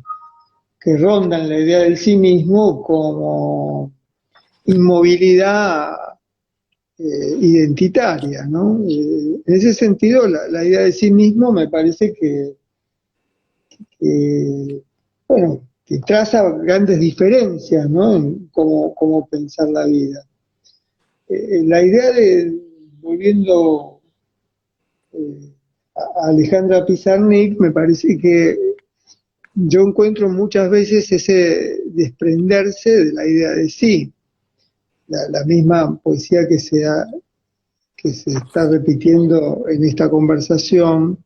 rondan la idea del sí mismo como inmovilidad identitaria, ¿no? En ese sentido, la idea de sí mismo me parece bueno, que traza grandes diferencias, ¿no? En cómo pensar la vida. La idea volviendo a Alejandra Pizarnik, me parece que yo encuentro muchas veces ese desprenderse de la idea de sí. La misma poesía que se está repitiendo en esta conversación,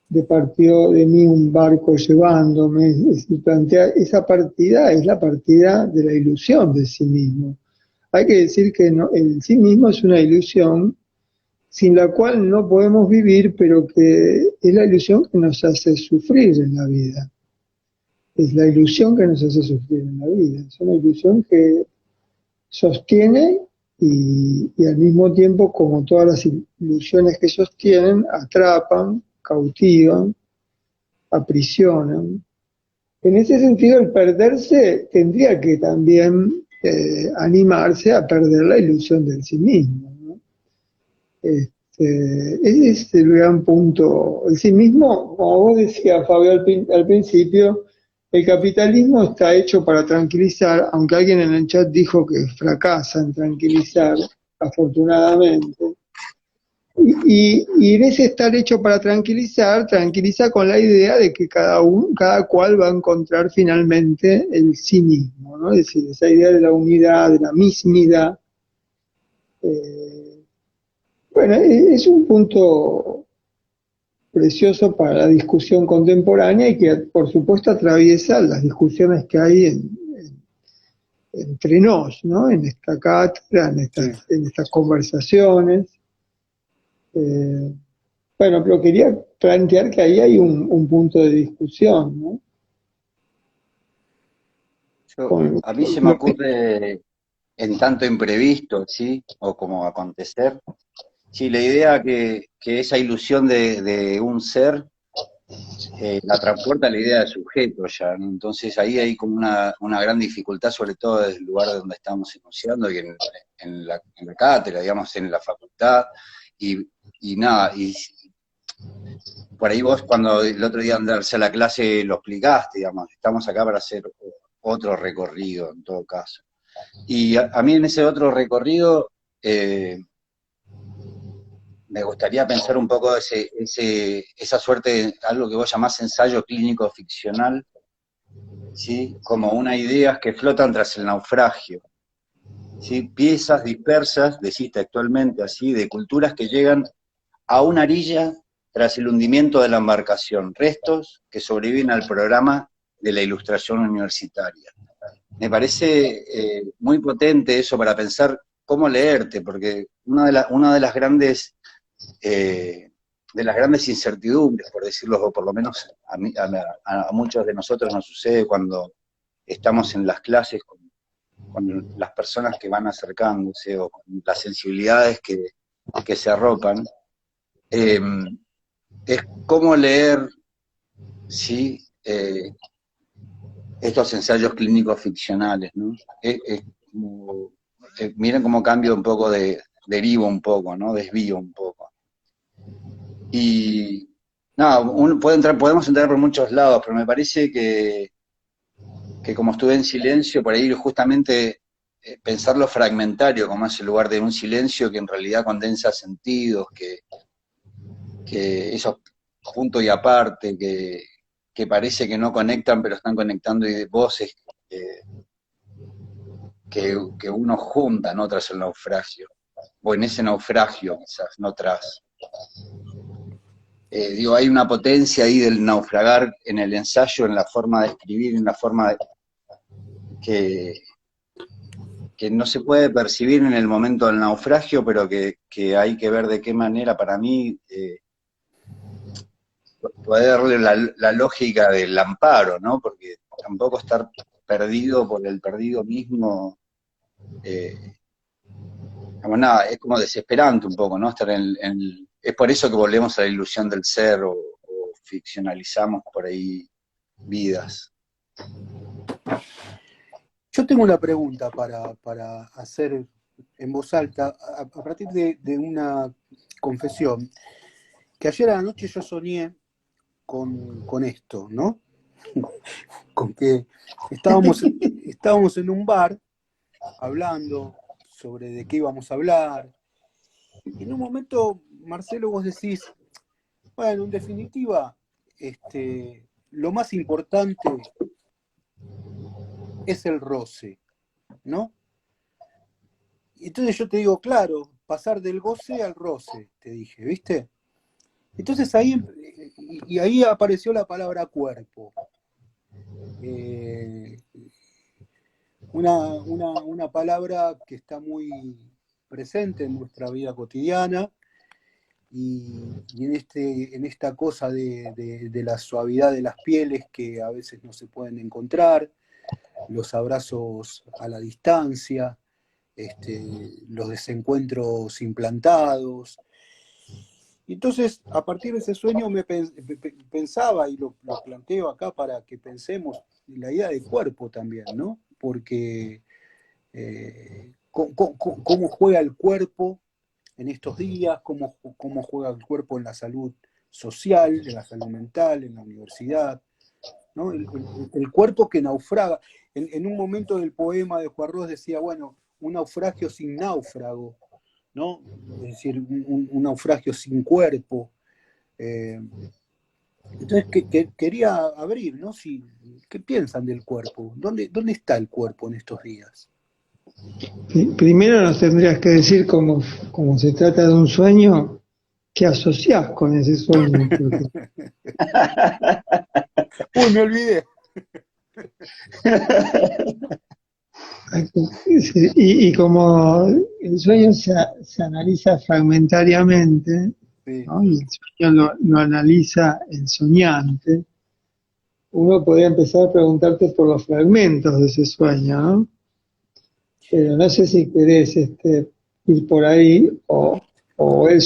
de partió de mí un barco llevándome, es decir, plantea esa partida, es la partida de la ilusión de sí mismo. Hay que decir que el sí mismo es una ilusión sin la cual no podemos vivir, pero que es la ilusión que nos hace sufrir en la vida. Es la ilusión que nos hace sufrir en la vida. Es una ilusión que sostiene y al mismo tiempo, como todas las ilusiones que sostienen, atrapan, cautivan, aprisionan. En ese sentido, el perderse tendría que también animarse a perder la ilusión del sí mismo, ¿no? Ese es el gran punto. El sí mismo, como vos decías, Fabio, al principio, el capitalismo está hecho para tranquilizar, aunque alguien en el chat dijo que fracasa en tranquilizar, afortunadamente. Y en ese estar hecho para tranquilizar, tranquiliza con la idea de que cada cual va a encontrar finalmente el sí mismo, ¿no? Es decir, esa idea de la unidad, de la mismidad. Bueno, es un punto precioso para la discusión contemporánea y que, por supuesto, atraviesa las discusiones que hay entre nos, ¿no? En esta cátedra, Sí. en estas conversaciones. Bueno, pero quería plantear que ahí hay un punto de discusión, ¿no? A mí se me ocurre en tanto imprevisto, ¿sí? O como acontecer. Sí, la idea que esa ilusión de un ser la transporta la idea de sujeto ya, ¿no? Entonces ahí hay como una gran dificultad, sobre todo desde el lugar donde estamos enunciando y en la cátedra, digamos, en la facultad, y nada, y por ahí vos cuando el otro día andarse a la clase lo explicaste, digamos, estamos acá para hacer otro recorrido en todo caso. Y a mí en ese otro recorrido me gustaría pensar un poco esa suerte de algo que vos llamás ensayo clínico ficcional, ¿sí? Como unas ideas que flotan tras el naufragio, ¿sí? Piezas dispersas, decís textualmente así, de culturas que llegan a una orilla tras el hundimiento de la embarcación, restos que sobreviven al programa de la ilustración universitaria. Me parece muy potente eso para pensar cómo leerte, porque una de las grandes incertidumbres, por decirlo, o por lo menos a muchos de nosotros nos sucede cuando estamos en las clases con las personas que van acercándose o con las sensibilidades que se arropan, es cómo leer, ¿sí? Estos ensayos clínicos ficcionales, ¿no? Miren cómo cambio un poco derivo un poco, ¿no? Desvío un poco. Y no, podemos entrar por muchos lados, pero me parece que como estuve en silencio, por ahí justamente pensar lo fragmentario como ese lugar de un silencio que en realidad condensa sentidos, que esos puntos y aparte, que parece que no conectan, pero están conectando y de voces que uno junta, ¿no? Tras el naufragio, o en ese naufragio quizás, no tras. Digo, hay una potencia ahí del naufragar en el ensayo, en la forma de escribir, en la forma que no se puede percibir en el momento del naufragio, pero que hay que ver de qué manera, para mí, puede darle la lógica del amparo, ¿no? Porque tampoco estar perdido por el perdido mismo, nada, es como desesperante un poco, ¿no? Es por eso que volvemos a la ilusión del ser o ficcionalizamos por ahí vidas. Yo tengo una pregunta para hacer en voz alta a partir de una confesión, que ayer a la noche yo soñé con esto, ¿no? Con que estábamos en un bar hablando sobre de qué íbamos a hablar, y en un momento, Marcelo, vos decís, bueno, en definitiva, lo más importante es el roce, ¿no? Entonces yo te digo, claro, pasar del goce al roce, te dije, ¿viste? Entonces ahí apareció la palabra cuerpo. Una palabra que está muy presente en nuestra vida cotidiana y en esta cosa de la suavidad de las pieles que a veces no se pueden encontrar, los abrazos a la distancia, los desencuentros implantados. Y entonces, a partir de ese sueño pensaba, y lo planteo acá para que pensemos, la idea de cuerpo también, ¿no? Porque cómo juega el cuerpo en estos días, cómo juega el cuerpo en la salud social, en la salud mental, en la universidad, ¿no? El cuerpo que naufraga. En un momento del poema de Juarros decía, bueno, un naufragio sin náufrago, ¿no? Es decir, un naufragio sin cuerpo. Entonces, quería abrir, ¿no? Si, ¿qué piensan del cuerpo? ¿Dónde está el cuerpo en estos días? Primero nos tendrías que decir, como se trata de un sueño, qué asociás con ese sueño, porque Uy, me olvidé. y como el sueño se analiza fragmentariamente, Sí. ¿no? Y el sueño lo analiza el soñante, uno podría empezar a preguntarte por los fragmentos de ese sueño, ¿no? Pero no sé si querés ir por ahí o el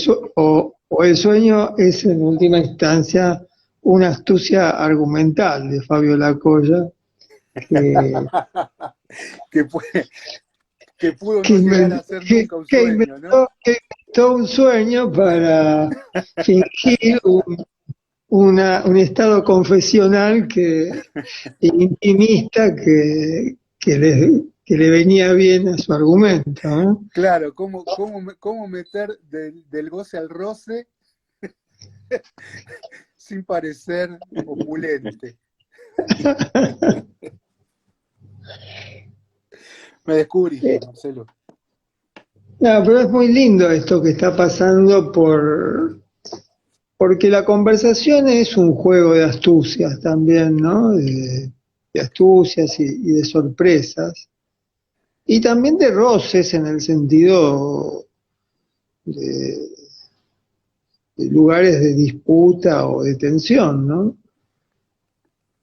sueño es en última instancia una astucia argumental de Fabio Lacolla que, que, fue, que pudo que, no llegar a inven- ser nunca un que sueño, ¿no? inventó un sueño para fingir un estado confesional intimista que le venía bien a su argumento, ¿no? Claro, cómo meter del goce al roce sin parecer opulente. Me descubriste, Marcelo. No, pero es muy lindo esto que está pasando porque la conversación es un juego de astucias también, ¿no? De astucias y de sorpresas. Y también de roces en el sentido de, de lugares de disputa o de tensión, ¿no?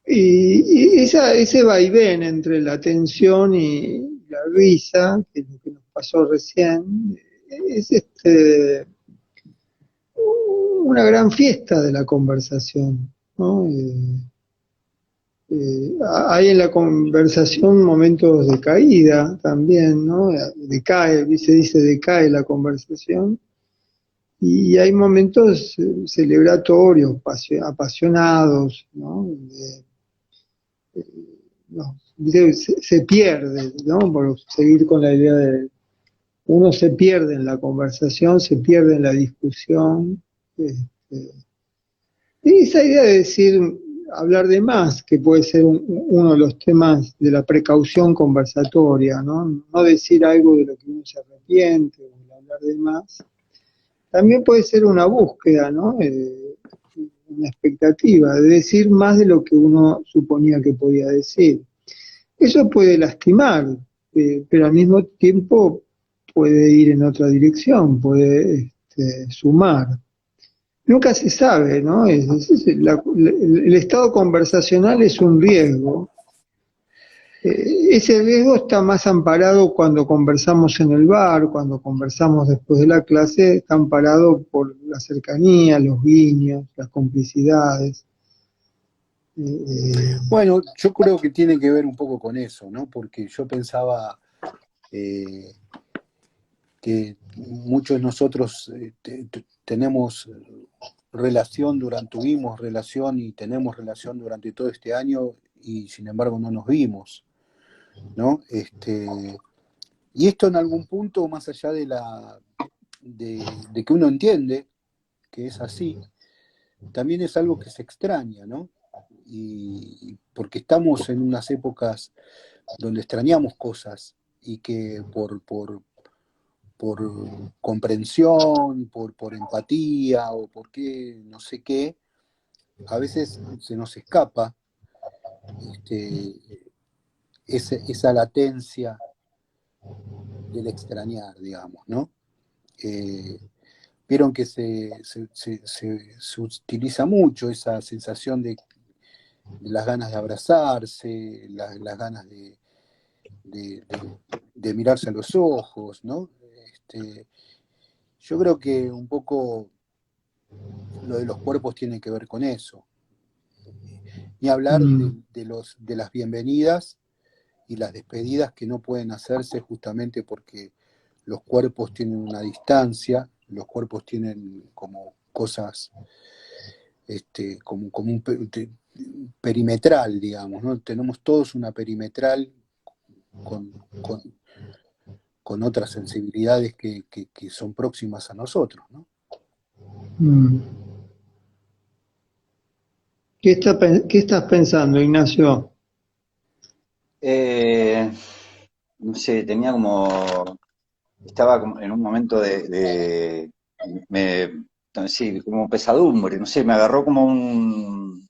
Ese vaivén entre la tensión y la risa, que es lo que nos pasó recién, es una gran fiesta de la conversación, ¿no? Hay en la conversación momentos de caída también, ¿no? Decae, se dice decae la conversación, y hay momentos celebratorios, apasionados, ¿no? No, se pierde, ¿no? Por seguir con la idea de uno se pierde en la conversación, se pierde en la discusión. Este, y esa idea de decir, hablar de más, que puede ser uno de los temas de la precaución conversatoria, ¿no? No decir algo de lo que uno se arrepiente, o el hablar de más, también puede ser una búsqueda, ¿no? Una expectativa, de decir más de lo que uno suponía que podía decir. Eso puede lastimar, pero al mismo tiempo puede ir en otra dirección, puede sumar. Nunca se sabe, ¿no? El estado conversacional es un riesgo. Ese riesgo está más amparado cuando conversamos en el bar, cuando conversamos después de la clase, está amparado por la cercanía, los guiños, las complicidades. Eh, Bueno, yo creo que tiene que ver un poco con eso, ¿no? Porque yo pensaba eh, que muchos de nosotros tenemos tuvimos relación y tenemos relación durante todo este año y sin embargo no nos vimos, ¿no? Y esto en algún punto, más allá de que uno entiende que es así, también es algo que se extraña, ¿no? Y porque estamos en unas épocas donde extrañamos cosas y que por comprensión, por empatía o por qué, no sé qué, a veces se nos escapa este, esa latencia del extrañar, digamos, ¿no? Eh, Vieron que se utiliza mucho esa sensación de las ganas de abrazarse, las ganas de, de mirarse a los ojos, ¿no? Yo creo que un poco lo de los cuerpos tiene que ver con eso. Ni hablar mm, de las bienvenidas y las despedidas que no pueden hacerse justamente porque los cuerpos tienen una distancia, los cuerpos tienen como cosas, perimetral, digamos, ¿no? Tenemos todos una perimetral con, con, con otras sensibilidades que son próximas a nosotros, ¿no? ¿Qué estás pensando, Ignacio? No sé, estaba como en un momento me, sí, como pesadumbre, no sé, me agarró como un,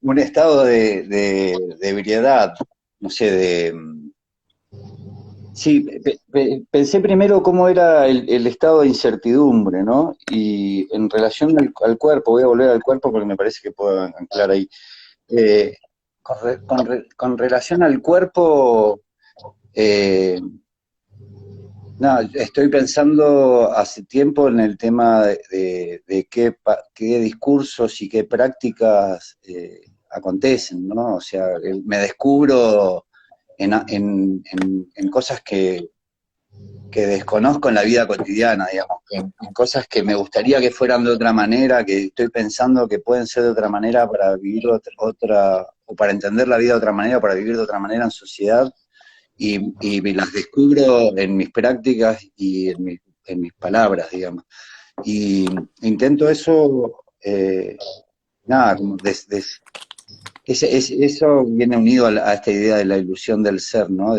un estado de ebriedad, no sé, sí, pensé primero cómo era el estado de incertidumbre, ¿no? Y en relación al cuerpo, voy a volver al cuerpo porque me parece que puedo anclar ahí. Eh, con relación al cuerpo, eh, no, estoy pensando hace tiempo en el tema de qué discursos y qué prácticas acontecen, ¿no? O sea, me descubro en cosas que desconozco en la vida cotidiana, digamos, en cosas que me gustaría que fueran de otra manera, que estoy pensando que pueden ser de otra manera para vivir o para entender la vida de otra manera, o para vivir de otra manera en sociedad, y me las descubro en mis prácticas y en mis palabras, digamos. Y intento eso, nada, como eso viene unido a esta idea de la ilusión del ser, ¿no?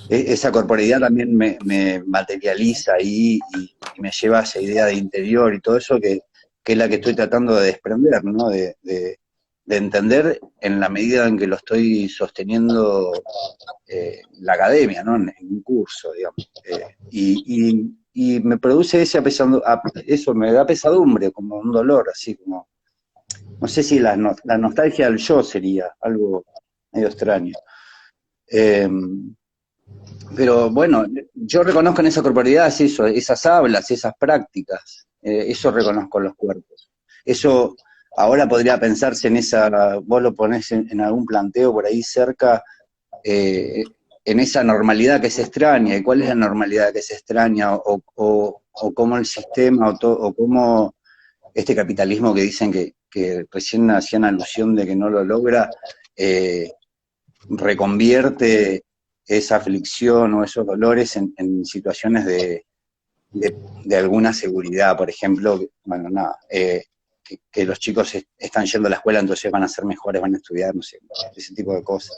Esa corporeidad también me materializa ahí y me lleva a esa idea de interior y todo eso que es la que estoy tratando de desprender, ¿no? De entender en la medida en que lo estoy sosteniendo la academia, ¿no? En un curso, digamos. Y me produce eso me da pesadumbre, como un dolor, así como, no sé si la nostalgia del yo sería algo medio extraño. Eh, pero bueno, yo reconozco en esa corporalidad eso, esas hablas, esas prácticas, eso reconozco en los cuerpos. Eso ahora podría pensarse vos lo ponés en algún planteo por ahí cerca, en esa normalidad que se extraña, y cuál es la normalidad que se extraña, o cómo el sistema, o cómo este capitalismo que dicen que recién hacían alusión de que no lo logra, eh, reconvierte esa aflicción o esos dolores en situaciones de alguna seguridad, por ejemplo, bueno, nada, que los chicos están yendo a la escuela, entonces van a ser mejores, van a estudiar, no sé, ese tipo de cosas.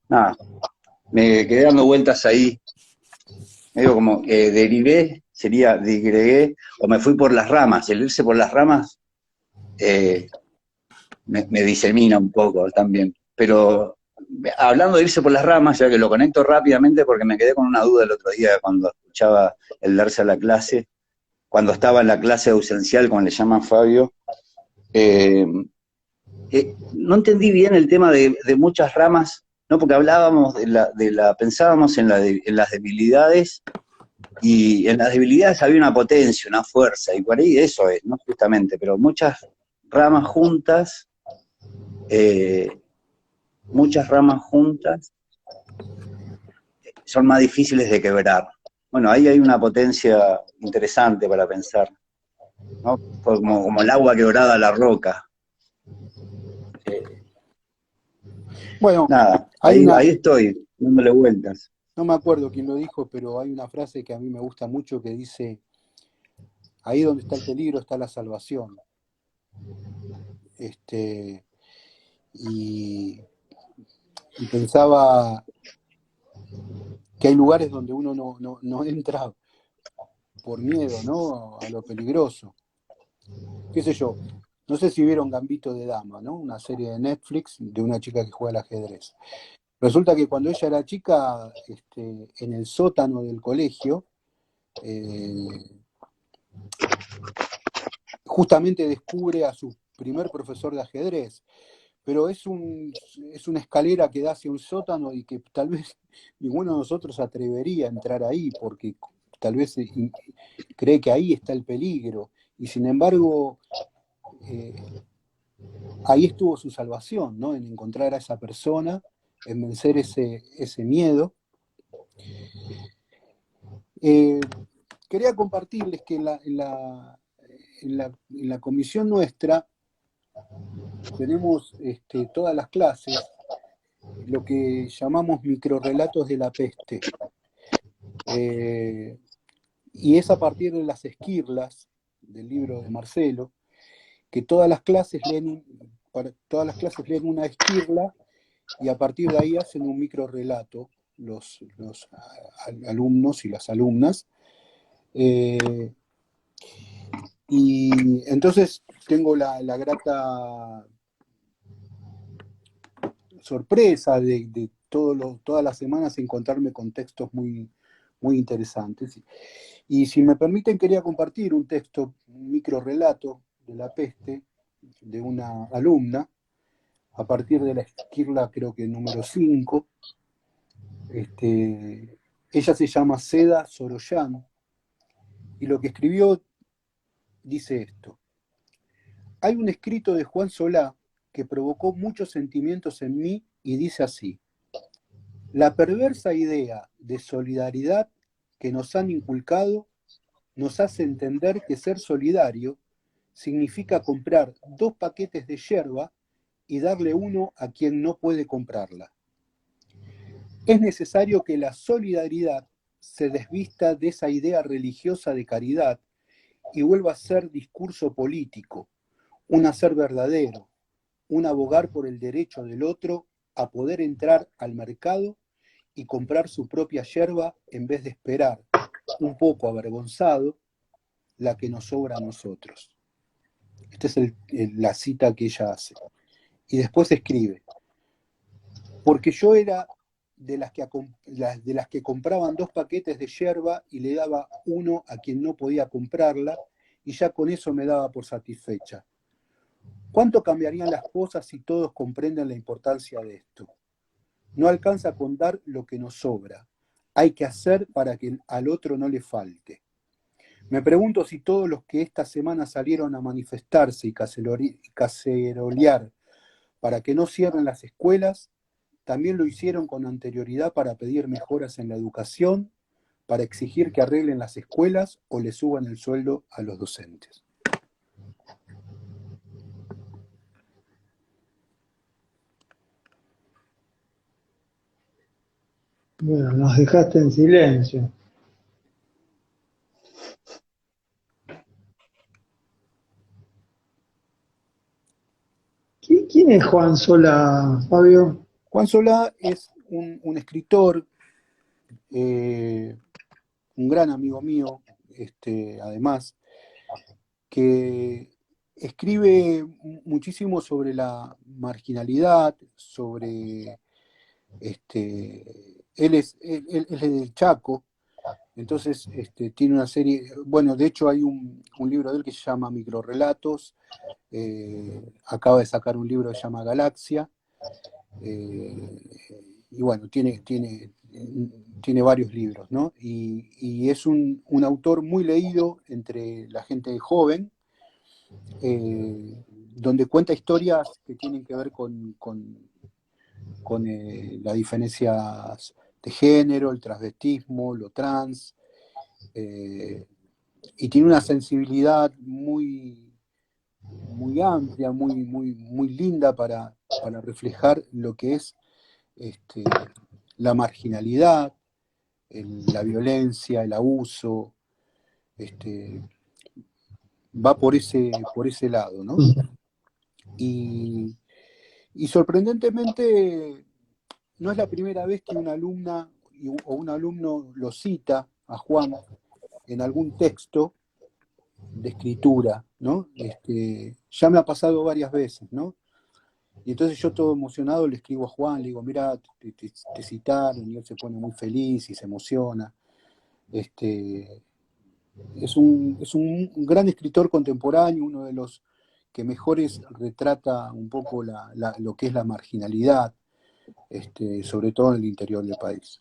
Nada, me quedé dando vueltas ahí, medio como digregué, o me fui por las ramas. El irse por las ramas eh, me disemina un poco también. Pero hablando de irse por las ramas, ya que lo conecto rápidamente porque me quedé con una duda el otro día cuando escuchaba el darse a la clase, cuando estaba en la clase ausencial, como le llaman Fabio, eh, no entendí bien el tema de muchas ramas, ¿no? Porque hablábamos pensábamos en las debilidades, y en las debilidades había una potencia, una fuerza, y por ahí eso es, ¿no? Justamente, pero eh, muchas ramas juntas son más difíciles de quebrar. Bueno, ahí hay una potencia interesante para pensar, ¿no? Como el agua quebrada a la roca. Bueno, Nada, hay ahí estoy, dándole vueltas. no me acuerdo quién lo dijo, pero hay una frase que a mí me gusta mucho que dice, ahí donde está el peligro está la salvación. Y, y pensaba que hay lugares donde uno no entra por miedo, ¿no? A lo peligroso. Qué sé yo, no sé si vieron Gambito de Dama, ¿no? Una serie de Netflix de una chica que juega al ajedrez. Resulta que cuando ella era chica, en el sótano del colegio, justamente descubre a su primer profesor de ajedrez, pero es una escalera que da hacia un sótano y que tal vez ninguno de nosotros se atrevería a entrar ahí, porque tal vez cree que ahí está el peligro, y sin embargo, ahí estuvo su salvación, ¿no? En encontrar a esa persona, en vencer ese miedo. Quería compartirles que en la comisión nuestra tenemos todas las clases lo que llamamos microrrelatos de la peste. Y es a partir de las esquirlas del libro de Marcelo, que todas las clases leen una esquirla y a partir de ahí hacen un microrrelato los alumnos y las alumnas. Y entonces tengo la grata sorpresa de todas las semanas encontrarme con textos muy, muy interesantes. Y si me permiten, quería compartir un texto, un microrrelato de la peste de una alumna, a partir de la esquirla, creo que número 5. Ella se llama Seda Soroyan, y lo que escribió dice esto: hay un escrito de Juan Solá que provocó muchos sentimientos en mí y dice así: la perversa idea de solidaridad que nos han inculcado nos hace entender que ser solidario significa comprar 2 paquetes de yerba y darle uno a quien no puede comprarla. Es necesario que la solidaridad se desvista de esa idea religiosa de caridad y vuelva a ser discurso político, un hacer verdadero, un abogar por el derecho del otro a poder entrar al mercado y comprar su propia yerba en vez de esperar, un poco avergonzado, la que nos sobra a nosotros. Esta es la cita que ella hace. Y después escribe: porque yo era de las que compraban 2 paquetes de yerba y le daba uno a quien no podía comprarla, y ya con eso me daba por satisfecha. ¿Cuánto cambiarían las cosas si todos comprenden la importancia de esto? No alcanza con dar lo que nos sobra. Hay que hacer para que al otro no le falte. Me pregunto si todos los que esta semana salieron a manifestarse y cacerolear para que no cierren las escuelas, también lo hicieron con anterioridad para pedir mejoras en la educación, para exigir que arreglen las escuelas o le suban el sueldo a los docentes. Bueno, nos dejaste en silencio. ¿Quién es Juan Solá, Fabio? Juan Solá es un escritor, un gran amigo mío, además, que escribe muchísimo sobre la marginalidad, sobre... él es del Chaco, entonces tiene una serie, bueno, de hecho hay un libro de él que se llama Microrrelatos, acaba de sacar un libro que se llama Galaxia, y bueno, tiene varios libros, ¿no? Y es un autor muy leído entre la gente joven, donde cuenta historias que tienen que ver con las diferencias de género, el transvestismo, lo trans, y tiene una sensibilidad muy, muy amplia, muy, muy, muy linda para reflejar lo que es la marginalidad, la violencia, el abuso, va por ese lado, ¿no? Y sorprendentemente no es la primera vez que una alumna o un alumno lo cita a Juan en algún texto de escritura, ¿no? Ya me ha pasado varias veces, ¿no? Y entonces yo todo emocionado le escribo a Juan, le digo, mira, te citaron, y él se pone muy feliz y se emociona. Es un gran escritor contemporáneo, uno de los que mejores retrata un poco lo que es la marginalidad, sobre todo en el interior del país.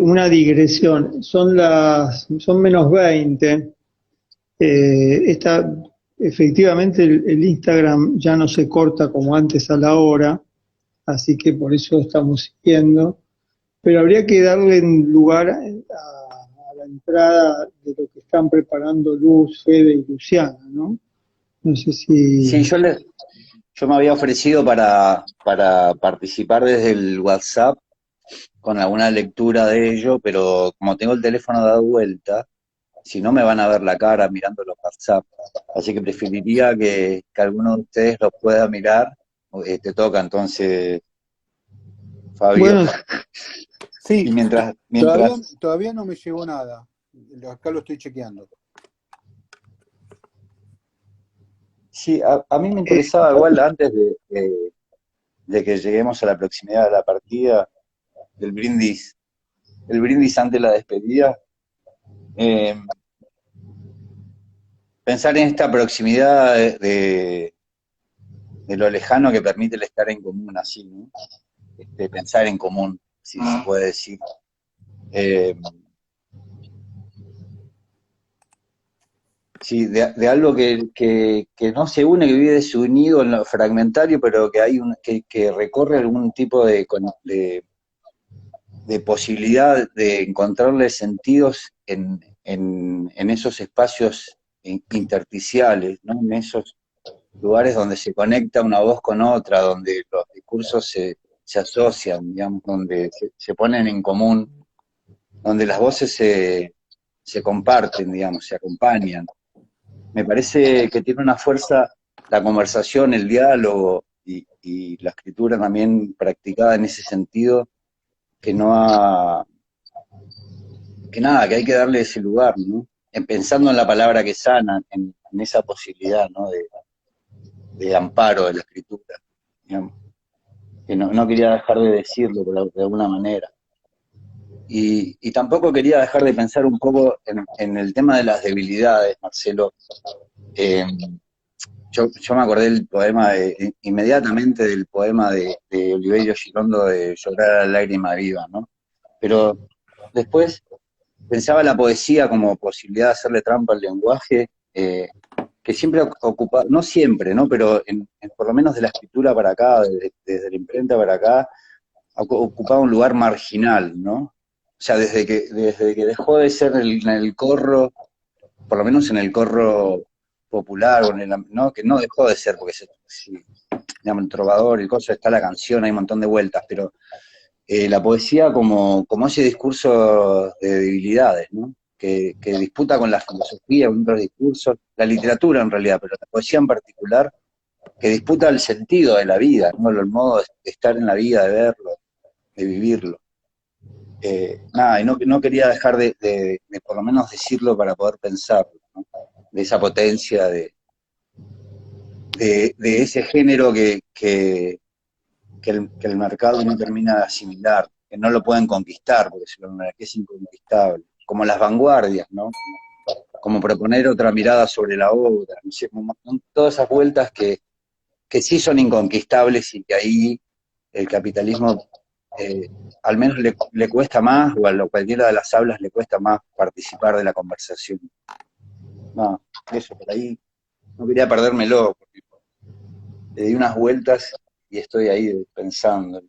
Una digresión, son menos 20. Efectivamente el Instagram ya no se corta como antes a la hora, así que por eso estamos siguiendo. pero habría que darle lugar a la entrada de lo que están preparando Luz, Fede y Luciana, ¿no? No sé Sí, si... yo me había ofrecido para participar desde el WhatsApp con alguna lectura de ello, pero como tengo el teléfono dado vuelta, si no me van a ver la cara mirando los WhatsApp. Así que preferiría que alguno de ustedes los pueda mirar. Te toca entonces, Fabio. Bueno, Sí, Y mientras, todavía no me llegó nada. Acá lo estoy chequeando. sí, a mí me interesaba igual antes de que lleguemos a la proximidad de la partida, del brindis, el brindis ante la despedida, eh, pensar en esta proximidad de lo lejano que permite el estar en común, así, ¿no? Pensar en común, si se puede decir. Eh, sí, de algo que no se une, que vive desunido en lo fragmentario, pero que hay que recorre algún tipo de posibilidad de encontrarle sentidos en esos espacios intersticiales, ¿no? En esos lugares donde se conecta una voz con otra, donde los discursos se asocian, digamos, donde se ponen en común, donde las voces se comparten, digamos, se acompañan. Me parece que tiene una fuerza la conversación, el diálogo y la escritura también practicada en ese sentido, que no ha, que nada, que hay que darle ese lugar, ¿no? Pensando en la palabra que sana, en esa posibilidad, ¿no? De amparo de la escritura, digamos, que no quería dejar de decirlo de alguna manera. Y tampoco quería dejar de pensar un poco en el tema de las debilidades, Marcelo. Eh, yo me acordé del poema, inmediatamente del poema de Oliverio Girondo de Llorar a la lágrima viva, ¿no? Pero después pensaba la poesía como posibilidad de hacerle trampa al lenguaje, que siempre ocupa, no siempre, ¿no? Pero por lo menos de la escritura para acá, desde la imprenta para acá, ocupaba un lugar marginal, ¿no? O sea, desde que dejó de ser en el corro, por lo menos en el corro popular, o ¿no? Que no dejó de ser, porque digamos, el trovador, el coso, está la canción, hay un montón de vueltas, pero la poesía como ese discurso de debilidades, ¿no? Que disputa con la filosofía, con otros discursos, la literatura en realidad, pero la poesía en particular, que disputa el sentido de la vida, ¿no? El modo de estar en la vida, de verlo, de vivirlo. Nada, y no quería dejar de por lo menos decirlo para poder pensarlo, ¿no? De esa potencia, de ese género que el mercado no termina de asimilar, que no lo pueden conquistar, porque que es inconquistable. Como las vanguardias, ¿no? Como proponer otra mirada sobre la obra, no sé, todas esas vueltas que sí son inconquistables y que ahí el capitalismo al menos le cuesta más, o a cualquiera de las hablas le cuesta más participar de la conversación. No, eso, por ahí no quería perdérmelo, porque le di unas vueltas y estoy ahí pensando.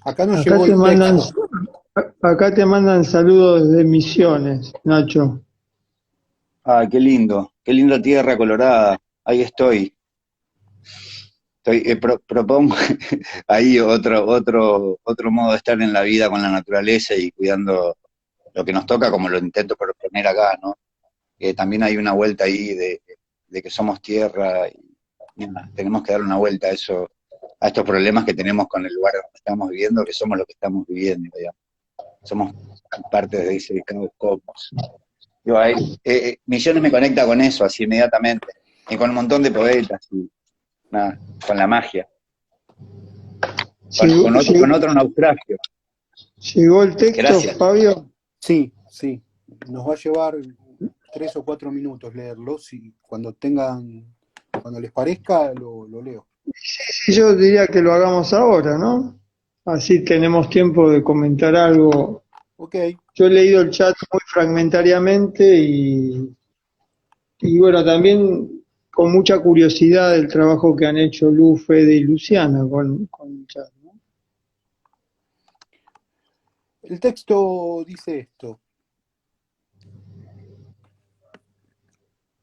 Acá nos acá llegó te el mandan, texto. acá te mandan saludos desde Misiones, Nacho. Ah, qué linda tierra colorada, ahí estoy. Propongo ahí otro modo de estar en la vida con la naturaleza y cuidando lo que nos toca, como lo intento proponer acá, ¿no? También hay una vuelta ahí de que somos tierra y nada, tenemos que dar una vuelta a eso, a estos problemas que tenemos con el lugar donde estamos viviendo, que somos lo que estamos viviendo, digamos. Somos parte de ese cosmos. Digo, Misiones me conecta con eso así inmediatamente, y con un montón de poetas, y nada, con la magia, Llegó, con otro naufragio. llegó el texto, Gracias. Fabio. Sí, sí. Nos va a llevar 3 o 4 minutos leerlo. Cuando les parezca, lo leo. Sí, yo diría que lo hagamos ahora, ¿no? Así tenemos tiempo de comentar algo. Ok. Yo he leído el chat muy fragmentariamente y bueno, también con mucha curiosidad del trabajo que han hecho Lu, Fede y Luciana con el chat, ¿no? El texto dice esto.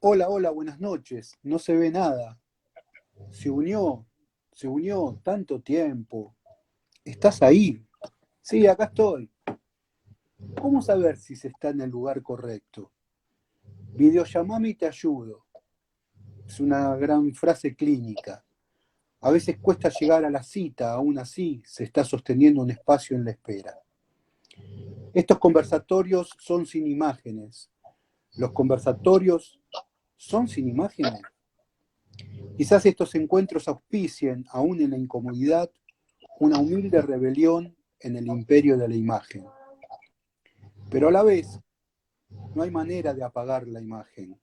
Hola, hola, buenas noches. No se ve nada. Se unió tanto tiempo. ¿Estás ahí? Sí, acá estoy. ¿Cómo saber si se está en el lugar correcto? Videollamame y te ayudo. Es una gran frase clínica. A veces cuesta llegar a la cita, aún así se está sosteniendo un espacio en la espera. Estos conversatorios son sin imágenes. Los conversatorios son sin imágenes. Quizás estos encuentros auspicien, aún en la incomodidad, una humilde rebelión en el imperio de la imagen. Pero a la vez, no hay manera de apagar la imagen.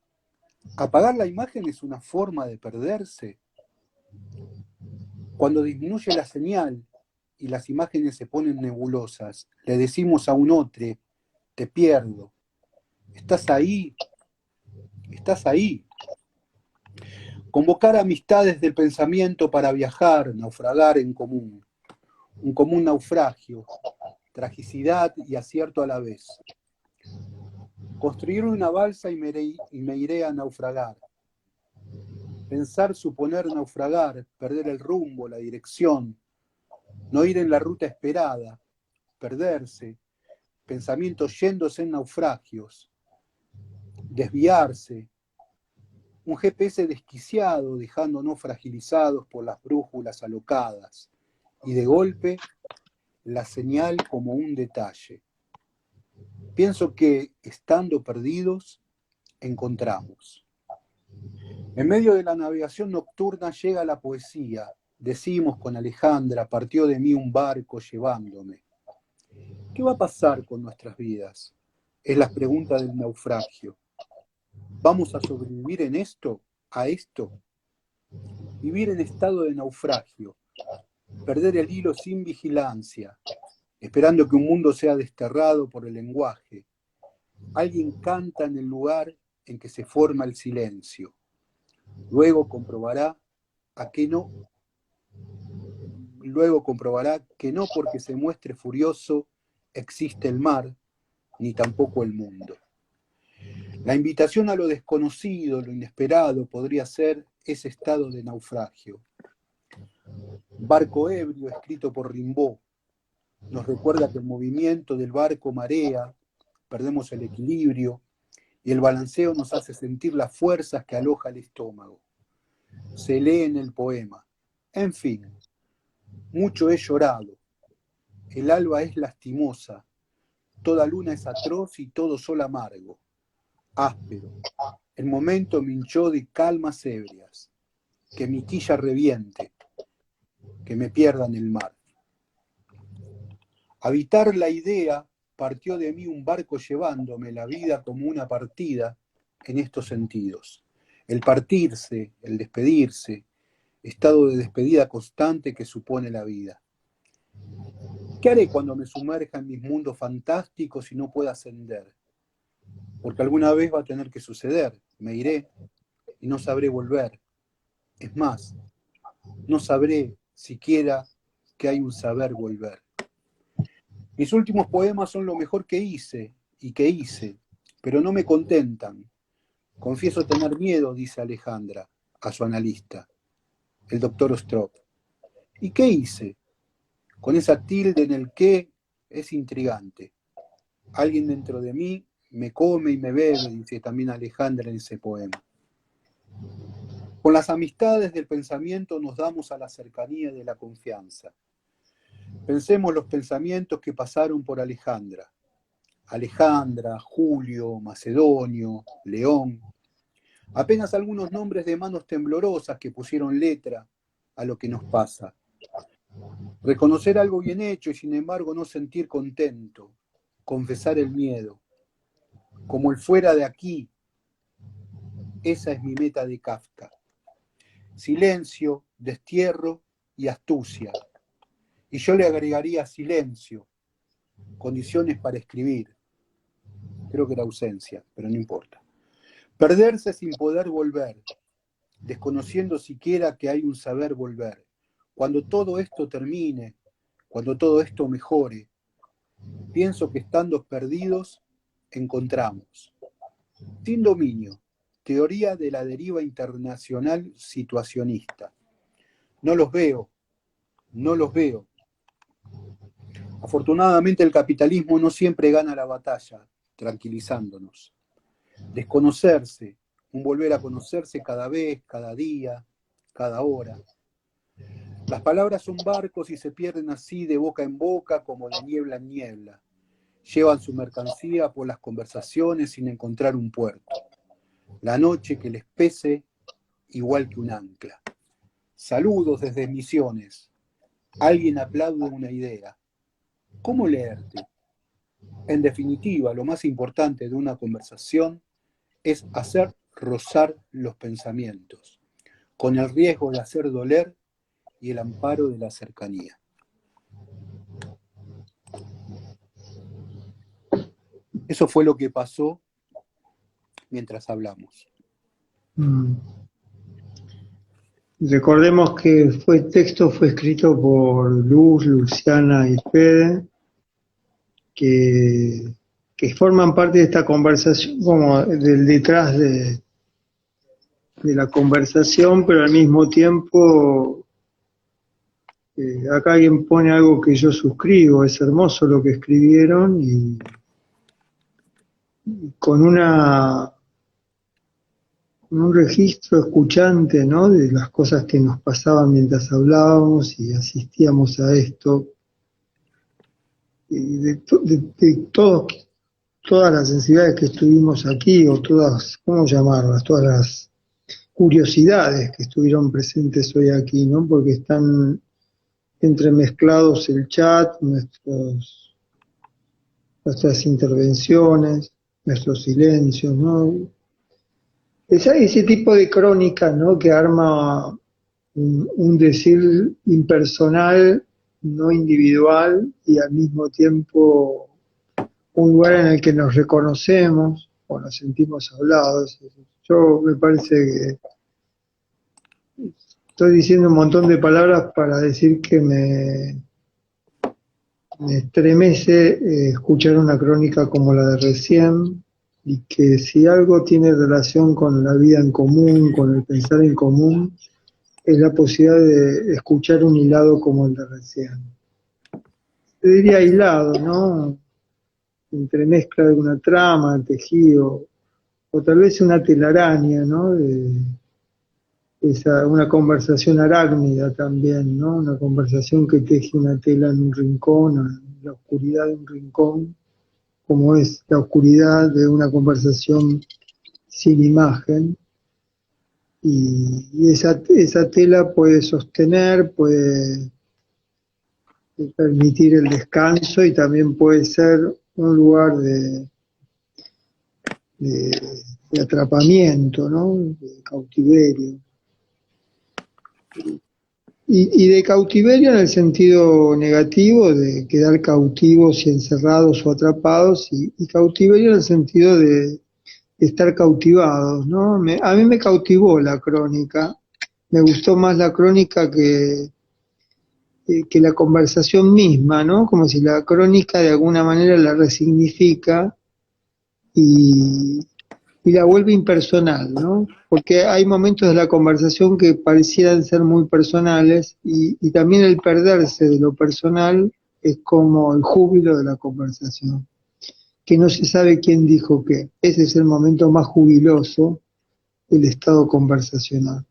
Apagar la imagen es una forma de perderse. Cuando disminuye la señal y las imágenes se ponen nebulosas, le decimos a un otro, te pierdo. ¿Estás ahí? ¿Estás ahí? Convocar amistades del pensamiento para viajar, naufragar en común. Un común naufragio, tragicidad y acierto a la vez. Construir una balsa y me iré a naufragar. Pensar, suponer naufragar, perder el rumbo, la dirección, no ir en la ruta esperada, perderse, pensamientos yéndose en naufragios, desviarse, un GPS desquiciado dejándonos fragilizados por las brújulas alocadas, y de golpe la señal como un detalle. Pienso que, estando perdidos, encontramos. En medio de la navegación nocturna llega la poesía. Decimos con Alejandra, partió de mí un barco llevándome. ¿Qué va a pasar con nuestras vidas? Es la pregunta del naufragio. ¿Vamos a sobrevivir en esto? ¿A esto? Vivir en estado de naufragio. Perder el hilo sin vigilancia, esperando que un mundo sea desterrado por el lenguaje. Alguien canta en el lugar en que se forma el silencio. Luego comprobará que no porque se muestre furioso existe el mar, ni tampoco el mundo. La invitación a lo desconocido, lo inesperado, podría ser ese estado de naufragio. Barco ebrio, escrito por Rimbaud, nos recuerda que el movimiento del barco marea, perdemos el equilibrio, y el balanceo nos hace sentir las fuerzas que aloja el estómago. Se lee en el poema. En fin, mucho he llorado. El alba es lastimosa, toda luna es atroz y todo sol amargo, áspero. El momento me hinchó de calmas ebrias, que mi quilla reviente, que me pierda en el mar. Habitar la idea partió de mí un barco llevándome la vida como una partida en estos sentidos. El partirse, el despedirse, estado de despedida constante que supone la vida. ¿Qué haré cuando me sumerja en mis mundos fantásticos y no pueda ascender? Porque alguna vez va a tener que suceder. Me iré y no sabré volver. Es más, no sabré siquiera que hay un saber volver. Mis últimos poemas son lo mejor que hice, pero no me contentan. Confieso tener miedo, dice Alejandra, a su analista, el doctor Ostrov. ¿Y qué hice? Con esa tilde en el qué es intrigante. Alguien dentro de mí me come y me bebe, dice también Alejandra en ese poema. Con las amistades del pensamiento nos damos a la cercanía de la confianza. Pensemos los pensamientos que pasaron por Alejandra. Alejandra, Julio, Macedonio, León. Apenas algunos nombres de manos temblorosas que pusieron letra a lo que nos pasa. Reconocer algo bien hecho y sin embargo no sentir contento. Confesar el miedo. Como el fuera de aquí. Esa es mi meta de Kafka. Silencio, destierro y astucia. Y yo le agregaría silencio, condiciones para escribir. Creo que era ausencia, pero no importa. Perderse sin poder volver, desconociendo siquiera que hay un saber volver. Cuando todo esto termine, cuando todo esto mejore, Pienso que estando perdidos, encontramos. Sin dominio, teoría de la deriva internacional situacionista. No los veo, no los veo. Afortunadamente el capitalismo no siempre gana la batalla, tranquilizándonos. Desconocerse, un volver a conocerse cada vez, cada día, cada hora. Las palabras son barcos y se pierden así de boca en boca como de niebla en niebla. Llevan su mercancía por las conversaciones sin encontrar un puerto. La noche que les pese igual que un ancla. Saludos desde Misiones. Alguien aplaude una idea. ¿Cómo leerte? En definitiva, lo más importante de una conversación es hacer rozar los pensamientos, con el riesgo de hacer doler y el amparo de la cercanía. Eso fue lo que pasó mientras hablamos. Recordemos que el texto fue escrito por Luz, Luciana y Fede, que forman parte de esta conversación, como del detrás de la conversación, pero al mismo tiempo acá alguien pone algo que yo suscribo, es hermoso lo que escribieron y con un registro escuchante, ¿no? De las cosas que nos pasaban mientras hablábamos y asistíamos a esto, y de todas las sensibilidades que estuvimos aquí, o todas, ¿cómo llamarlas? Todas las curiosidades que estuvieron presentes hoy aquí, ¿no? Porque están entremezclados el chat, nuestras intervenciones, nuestros silencios, ¿no? Ese tipo de crónica, ¿no? Que arma un decir impersonal, no individual, y al mismo tiempo un lugar en el que nos reconocemos o nos sentimos hablados. Yo me parece que estoy diciendo un montón de palabras para decir que me estremece escuchar una crónica como la de recién, y que si algo tiene relación con la vida en común, con el pensar en común, es la posibilidad de escuchar un hilado como el de recién. Yo diría hilado, ¿no? Entremezcla de una trama, tejido, o tal vez una telaraña, ¿no? Una conversación arácnida también, ¿no? Una conversación que teje una tela en un rincón, en la oscuridad de un rincón, como es la oscuridad de una conversación sin imagen. Y esa tela puede sostener, puede permitir el descanso y también puede ser un lugar de atrapamiento, ¿no? De cautiverio. Y de cautiverio en el sentido negativo, de quedar cautivos y encerrados o atrapados, y cautiverio en el sentido de estar cautivados, ¿no? A mí me cautivó la crónica, me gustó más la crónica que la conversación misma, ¿no? Como si la crónica de alguna manera la resignifica y, y la vuelve impersonal, ¿no? Porque hay momentos de la conversación que parecieran ser muy personales y también el perderse de lo personal es como el júbilo de la conversación, que no se sabe quién dijo qué. Ese es el momento más jubiloso del estado conversacional.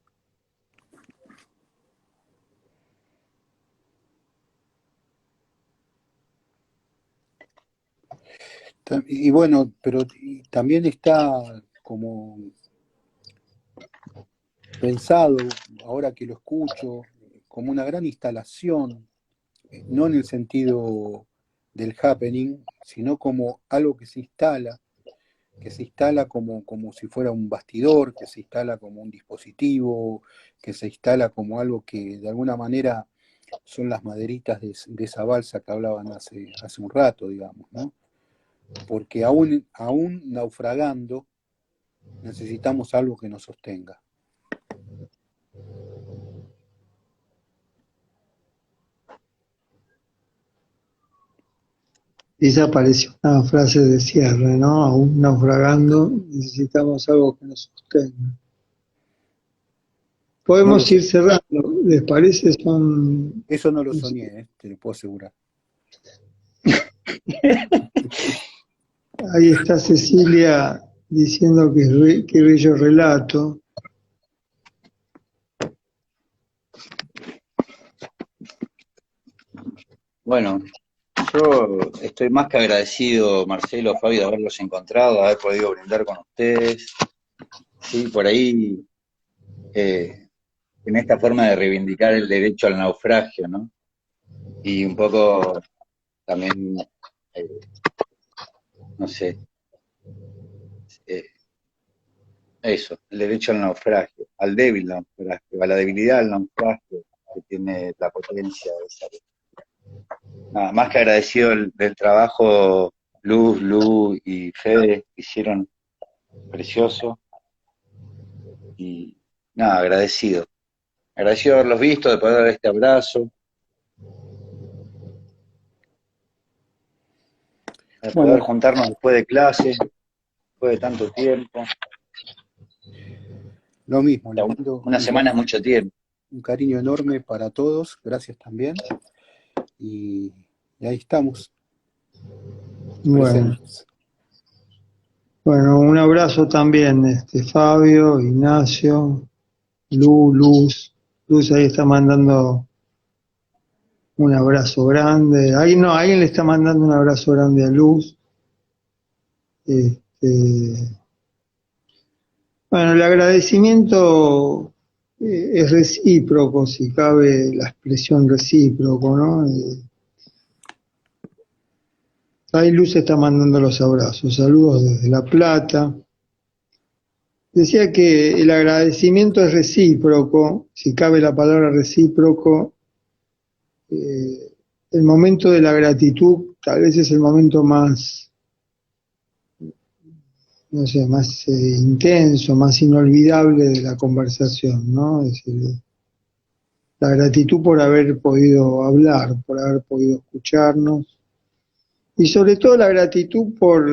Y bueno, pero también está como pensado, ahora que lo escucho, como una gran instalación, no en el sentido del happening, sino como algo que se instala como si fuera un bastidor, que se instala como un dispositivo, que se instala como algo que de alguna manera son las maderitas de esa balsa que hablaban hace un rato, digamos, ¿no? Porque aún naufragando necesitamos algo que nos sostenga. Esa parece una frase de cierre, ¿no? Aún naufragando, necesitamos algo que nos sostenga. No lo Podemos sé. ir cerrando, ¿les parece? Son... Eso no lo soñé, te lo puedo asegurar. Ahí está Cecilia diciendo que bello relato. Bueno, yo estoy más que agradecido, Marcelo, Fabio, de haberlos encontrado, de haber podido brindar con ustedes. Sí, por ahí, en esta forma de reivindicar el derecho al naufragio, ¿no? Y un poco también, eh, no sé, eh, eso, el derecho al naufragio, al débil naufragio, a la debilidad del naufragio que tiene la potencia de esa. Nada, más que agradecido del trabajo Luz, Lu y Fede que hicieron precioso y nada, agradecido. Agradecido de haberlos visto, de poder dar este abrazo, de poder Bueno, juntarnos después de clase, después de tanto tiempo. lo mismo, les mando Una semana es mucho tiempo. un cariño enorme para todos, gracias también, y, y ahí estamos, Bueno, presentes. bueno, un abrazo también, Fabio, Ignacio, Luz. Luz ahí está mandando un abrazo grande. Ahí no, alguien le está mandando un abrazo grande a Luz. Este, bueno, el agradecimiento es recíproco, si cabe la expresión recíproco, ¿no? Ahí Luz está mandando los abrazos. Saludos desde La Plata. Decía que el agradecimiento es recíproco, si cabe la palabra recíproco. eh, el momento de la gratitud tal vez es el momento más, no sé, más intenso, más inolvidable de la conversación, ¿no? Es decir, la gratitud por haber podido hablar, por haber podido escucharnos y sobre todo la gratitud por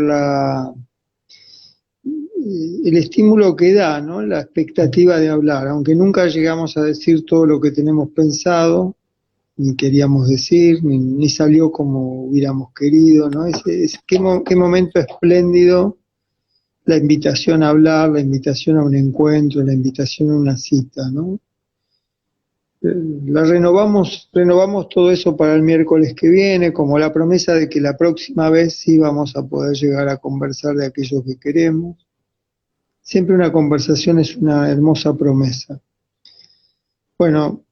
el estímulo que da, ¿no? La expectativa de hablar, aunque nunca llegamos a decir todo lo que tenemos pensado, ni queríamos decir, ni salió como hubiéramos querido, ¿no? Qué momento espléndido la invitación a hablar, la invitación a un encuentro, la invitación a una cita, ¿no? Renovamos todo eso para el miércoles que viene, como la promesa de que la próxima vez sí vamos a poder llegar a conversar de aquello que queremos. Siempre una conversación es una hermosa promesa. Bueno,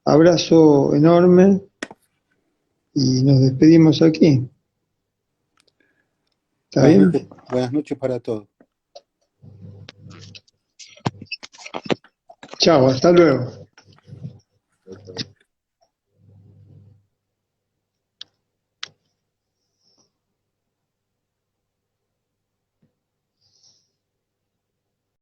abrazo enorme y nos despedimos aquí. ¿Está bien? Buenas noches para todos. Chao, hasta luego.